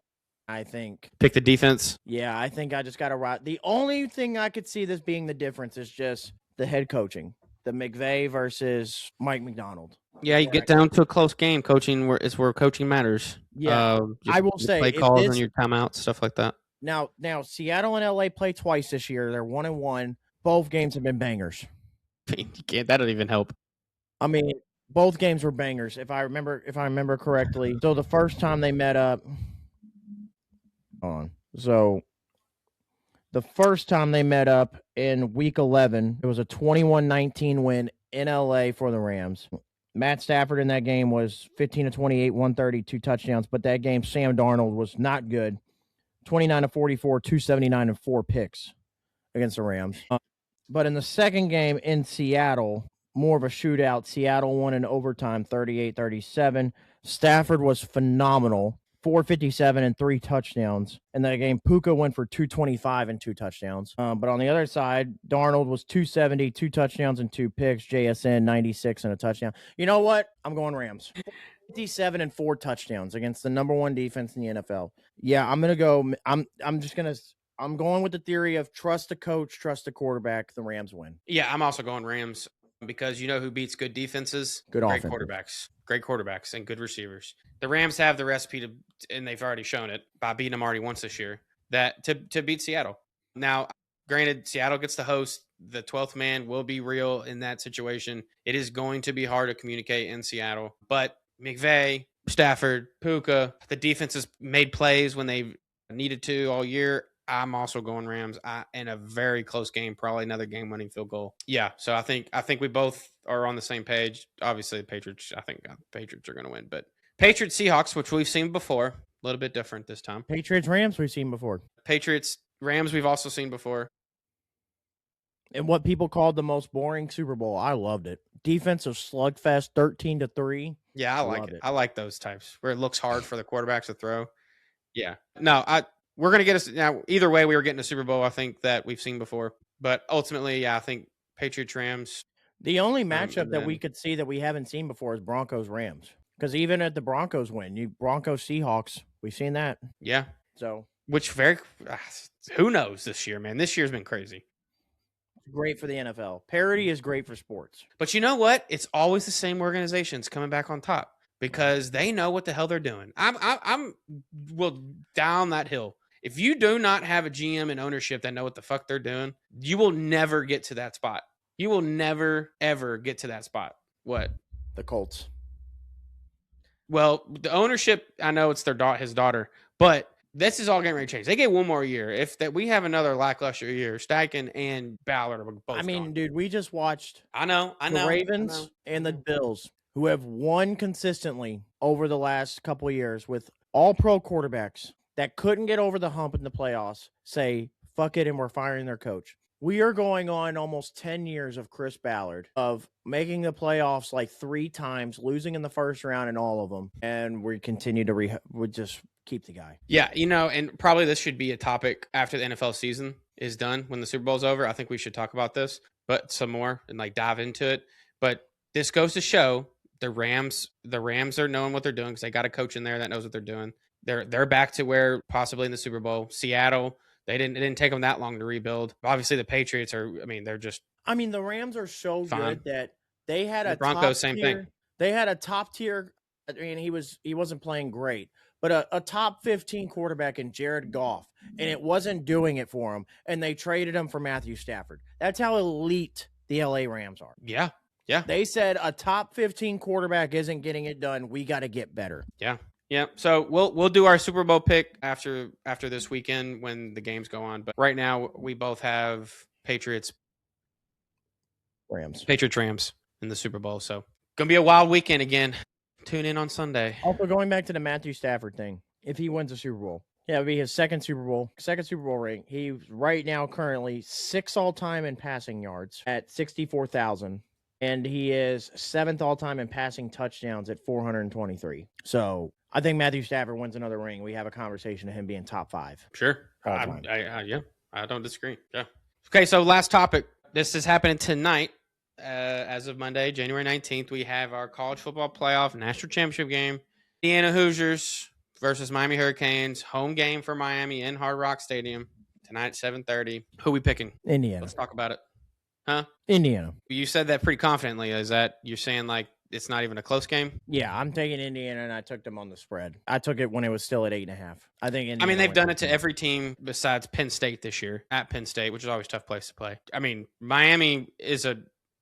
I think pick the defense. Yeah, I think I just got to ride. The only thing I could see this being the difference is just the head coaching, the McVay versus Mike McDonald. Yeah, you get down to a close game. Coaching is where coaching matters. Yeah, I will say play calls on your timeouts, stuff like that. Now, Seattle and LA play twice this year. They're 1-1. Both games have been bangers. You can't. That don't even help. I mean, both games were bangers, if I remember correctly. So the first time they met up, So the first time they met up in week 11, it was a 21-19 win in LA for the Rams. Matt Stafford in that game was 15 of 28, 130, 2 touchdowns. But that game, Sam Darnold was not good. 29 of 44, 279, and 4 picks against the Rams. But in the second game in Seattle, more of a shootout. Seattle won in overtime, 38-37. Stafford was phenomenal. 457 and 3 touchdowns. In that game, Puka went for 225 and 2 touchdowns. But on the other side, Darnold was 270, 2 touchdowns and 2 picks. JSN 96 and a touchdown. You know what? I'm going Rams. 57 and 4 touchdowns against the number 1 defense in the NFL. Yeah, I'm gonna go. I'm going with the theory of trust the coach, trust the quarterback. The Rams win. Yeah, I'm also going Rams because you know who beats good defenses? Good Great offense. Great quarterbacks and good receivers. The Rams have the recipe to, and they've already shown it by beating them already once this year, that to beat Seattle. Now, granted, Seattle gets to host. The 12th man will be real in that situation. It is going to be hard to communicate in Seattle, but McVay, Stafford, Puka, the defense has made plays when they needed to all year. I'm also going Rams in a very close game, probably another game-winning field goal. Yeah, so I think we both are on the same page. Obviously, the Patriots. I think the Patriots are going to win, but Patriots Seahawks, which we've seen before, a little bit different this time. Patriots Rams we've seen before. Patriots Rams we've also seen before. And what people called the most boring Super Bowl, I loved it. Defensive slugfest, 13-3. Yeah, I like it. I like those types where it looks hard for the quarterbacks to throw. Yeah, no, we're going to get us now. Either way, we were getting a Super Bowl, I think, that we've seen before. But ultimately, yeah, I think Patriots Rams. The only matchup that we could see that we haven't seen before is Broncos Rams. Because even at the Broncos win, Broncos Seahawks, we've seen that. Yeah. So, who knows this year, man? This year's been crazy. Great for the NFL. Parity is great for sports. But you know what? It's always the same organizations coming back on top because they know what the hell they're doing. I'm down that hill. If you do not have a GM and ownership that know what the fuck they're doing, you will never get to that spot. You will never, ever get to that spot. What? The Colts. Well, the ownership, I know it's his daughter, but this is all getting ready to change. They get one more year. If that we have another lackluster year, Steichen and Ballard are both gone. Dude, we just watched the Ravens and the Bills, who have won consistently over the last couple of years with all-pro quarterbacks that couldn't get over the hump in the playoffs, say, fuck it, and we're firing their coach. We are going on almost 10 years of Chris Ballard, of making the playoffs like 3 times, losing in the first round in all of them, and we continue to we just keep the guy. Yeah, and probably this should be a topic after the NFL season is done, when the Super Bowl's over. I think we should talk about this, but some more and dive into it. But this goes to show the Rams are knowing what they're doing because they got a coach in there that knows what they're doing. They're back to where possibly in the Super Bowl. Seattle, it didn't take them that long to rebuild. Obviously, the Patriots they're just. The Rams are so good that they had the Broncos, same thing. They had a top tier. He wasn't playing great, but a top 15 quarterback in Jared Goff, and it wasn't doing it for him. And they traded him for Matthew Stafford. That's how elite the LA Rams are. Yeah. Yeah. They said a top 15 quarterback isn't getting it done. We got to get better. Yeah. Yeah. So we'll do our Super Bowl pick after this weekend when the games go on. But right now we both have Patriots Rams in the Super Bowl. So gonna be a wild weekend again. Tune in on Sunday. Also, going back to the Matthew Stafford thing, if he wins a Super Bowl, it'll be his second Super Bowl ring. He's right now currently 6th all-time in passing yards at 64,000, and he is 7th all-time in passing touchdowns at 423. So I think Matthew Stafford wins another ring. We have a conversation of him being top 5. Sure. I don't disagree. Yeah. Okay, so last topic. This is happening tonight. As of Monday, January 19th, we have our college football playoff national championship game. Indiana Hoosiers versus Miami Hurricanes. Home game for Miami in Hard Rock Stadium tonight at 7:30. Who are we picking? Indiana. Let's talk about it. Huh? Indiana. You said that pretty confidently. Is that you're saying it's not even a close game? Yeah, I'm taking Indiana, and I took them on the spread. I took it when it was still at 8.5. I think Indiana. They've done it to every team besides Penn State this year at Penn State, which is always a tough place to play. Miami is a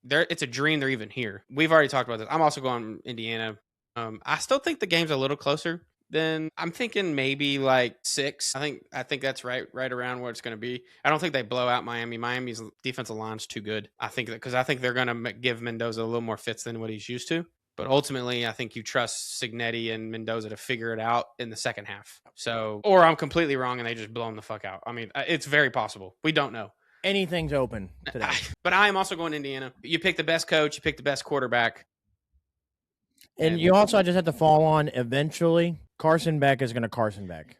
it's a dream they're even here. We've already talked about this. I'm also going Indiana. I still think the game's a little closer than I'm thinking. Maybe like 6. I think that's right around where it's going to be. I don't think they blow out Miami. Miami's defensive line's too good. I think they're going to give Mendoza a little more fits than what he's used to. But ultimately, I think you trust Cignetti and Mendoza to figure it out in the second half. So, or I'm completely wrong and they just blow them the fuck out. I mean, it's very possible. We don't know. Anything's open today. But I am also going Indiana. You pick the best coach. You pick the best quarterback. And you also just have to fall on eventually. Carson Beck is going to Carson Beck.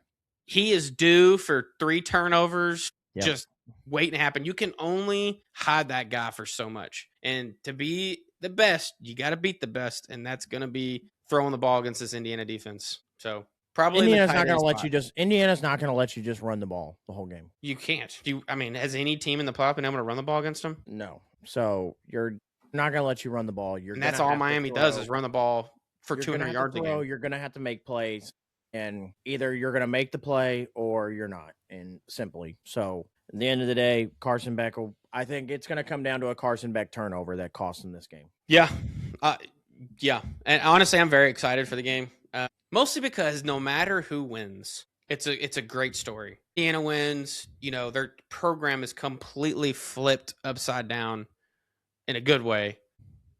He is due for 3 turnovers. Yep. Just waiting to happen. You can only hide that guy for so much. And to be the best, you got to beat the best. And that's going to be throwing the ball against this Indiana defense. So probably Indiana's not going to let you Indiana's not going to let you just run the ball the whole game. You can't. Has any team in the playoff been able to run the ball against them? No. So you're not going to let you run the ball. And that's all Miami does is run the ball for 200 yards a game. You're going to have to make plays, and either you're going to make the play or you're not, and simply. So at the end of the day, Carson Beck I think it's going to come down to a Carson Beck turnover that cost him this game. Yeah. Yeah. And honestly, I'm very excited for the game. Mostly because no matter who wins, it's a great story. Indiana wins, their program is completely flipped upside down in a good way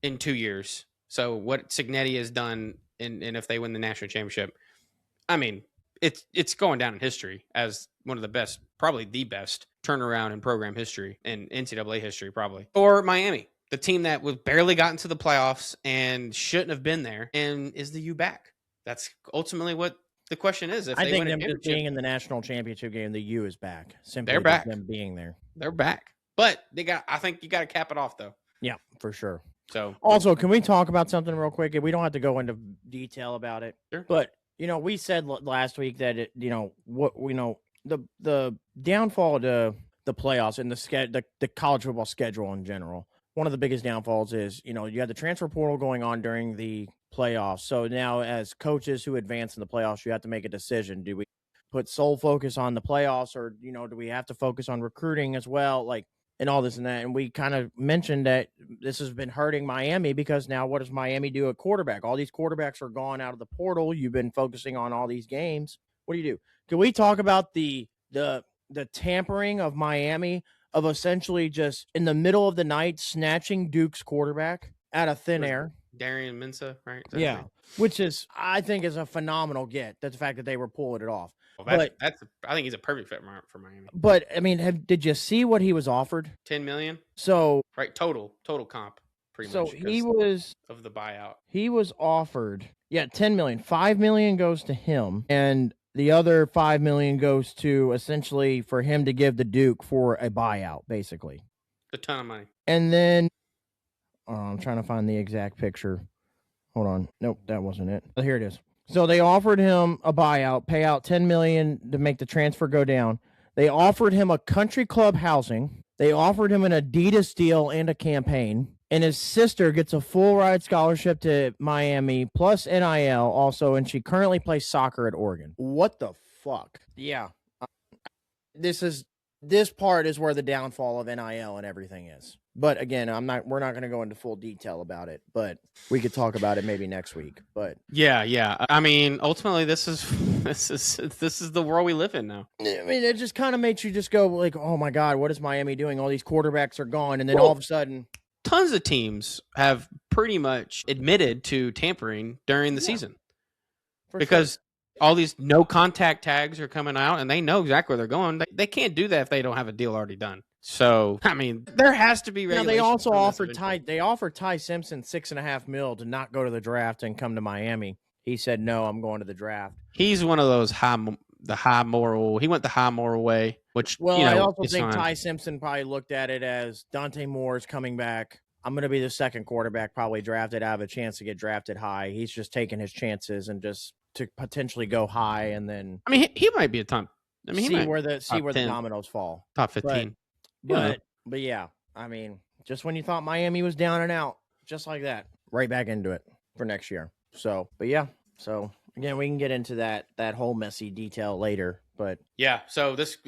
in 2 years. So what Cignetti has done, and if they win the national championship, I mean, it's going down in history as one of the best, probably the best turnaround in program history and NCAA history, probably. Or Miami, the team that was barely got into the playoffs and shouldn't have been there, and is the U back? That's ultimately what the question is. If I they think win them just being in the national championship game, the U is back. Simply they're back. Them being there, they're back. But I think you got to cap it off though. Yeah, for sure. So also, can we talk about something real quick? We don't have to go into detail about it. Sure. But we said last week that the downfall of the playoffs and the college football schedule in general. One of the biggest downfalls is you had the transfer portal going on during the playoffs. So now as coaches who advance in the playoffs, you have to make a decision. Do we put sole focus on the playoffs, or do we have to focus on recruiting as well, and all this and that? And we kind of mentioned that this has been hurting Miami because now what does Miami do at quarterback? All these quarterbacks are gone out of the portal. You've been focusing on all these games. What do? Can we talk about the tampering of Miami, of essentially just in the middle of the night snatching Duke's quarterback out of thin air? Darian Mensah, right? Yeah, which is, I think, is a phenomenal get. That's the fact that they were pulling it off. Well, I think he's a perfect fit for Miami. But I mean, did you see what he was offered? $10 million. So right, total comp, pretty much. So he was of the buyout. He was offered, $10 million. $5 million goes to him, and the other $5 million goes to essentially for him to give the Duke for a buyout, basically. A ton of money. And then I'm trying to find the exact picture. Hold on. Nope, that wasn't it. Here it is. So they offered him a buyout, pay out $10 million to make the transfer go down. They offered him a country club housing. They offered him an Adidas deal and a campaign. And his sister gets a full ride scholarship to Miami plus NIL also, and she currently plays soccer at Oregon. What the fuck? Yeah. This part is where the downfall of NIL and everything is. But again, we're not going to go into full detail about it, but we could talk about it maybe next week. But yeah. I mean, ultimately this is the world we live in now. I mean, it just kind of makes you just go like, "Oh my God, what is Miami doing? All these quarterbacks are gone." And then all of a sudden, tons of teams have pretty much admitted to tampering during the season. Because all these no contact tags are coming out and they know exactly where they're going. They can't do that if they don't have a deal already done. So, I mean, there has to be regulation. Now, they also offered Ty Simpson $6.5 million to not go to the draft and come to Miami. He said, "No, I'm going to the draft." He's one of those high moral. He went the high moral way, which I also think Ty Simpson probably looked at it as Dante Moore's coming back. I'm going to be the second quarterback probably drafted. I have a chance to get drafted high. He's just taking his chances and just to potentially go high, and then he might be a ton. See where the dominoes fall. Top 15. But yeah, I mean, just when you thought Miami was down and out, just like that, right back into it for next year. So, but yeah, so again, we can get into that whole messy detail later. But yeah, so this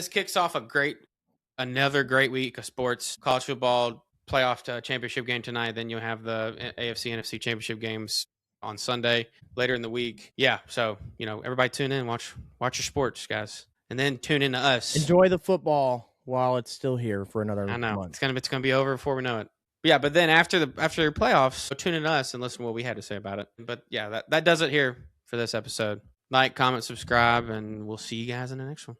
kicks off another great week of sports, college football. playoff championship game tonight. Then you'll have the AFC, NFC championship games on Sunday later in the week. Yeah, so everybody tune in, watch your sports, guys, and then tune in to us. Enjoy the football while it's still here for another I know month. it's gonna be over before we know it. But yeah, but then after your playoffs, tune in to us and listen to what we had to say about it. But yeah, that does it here for this episode. Like, comment, subscribe, and we'll see you guys in the next one.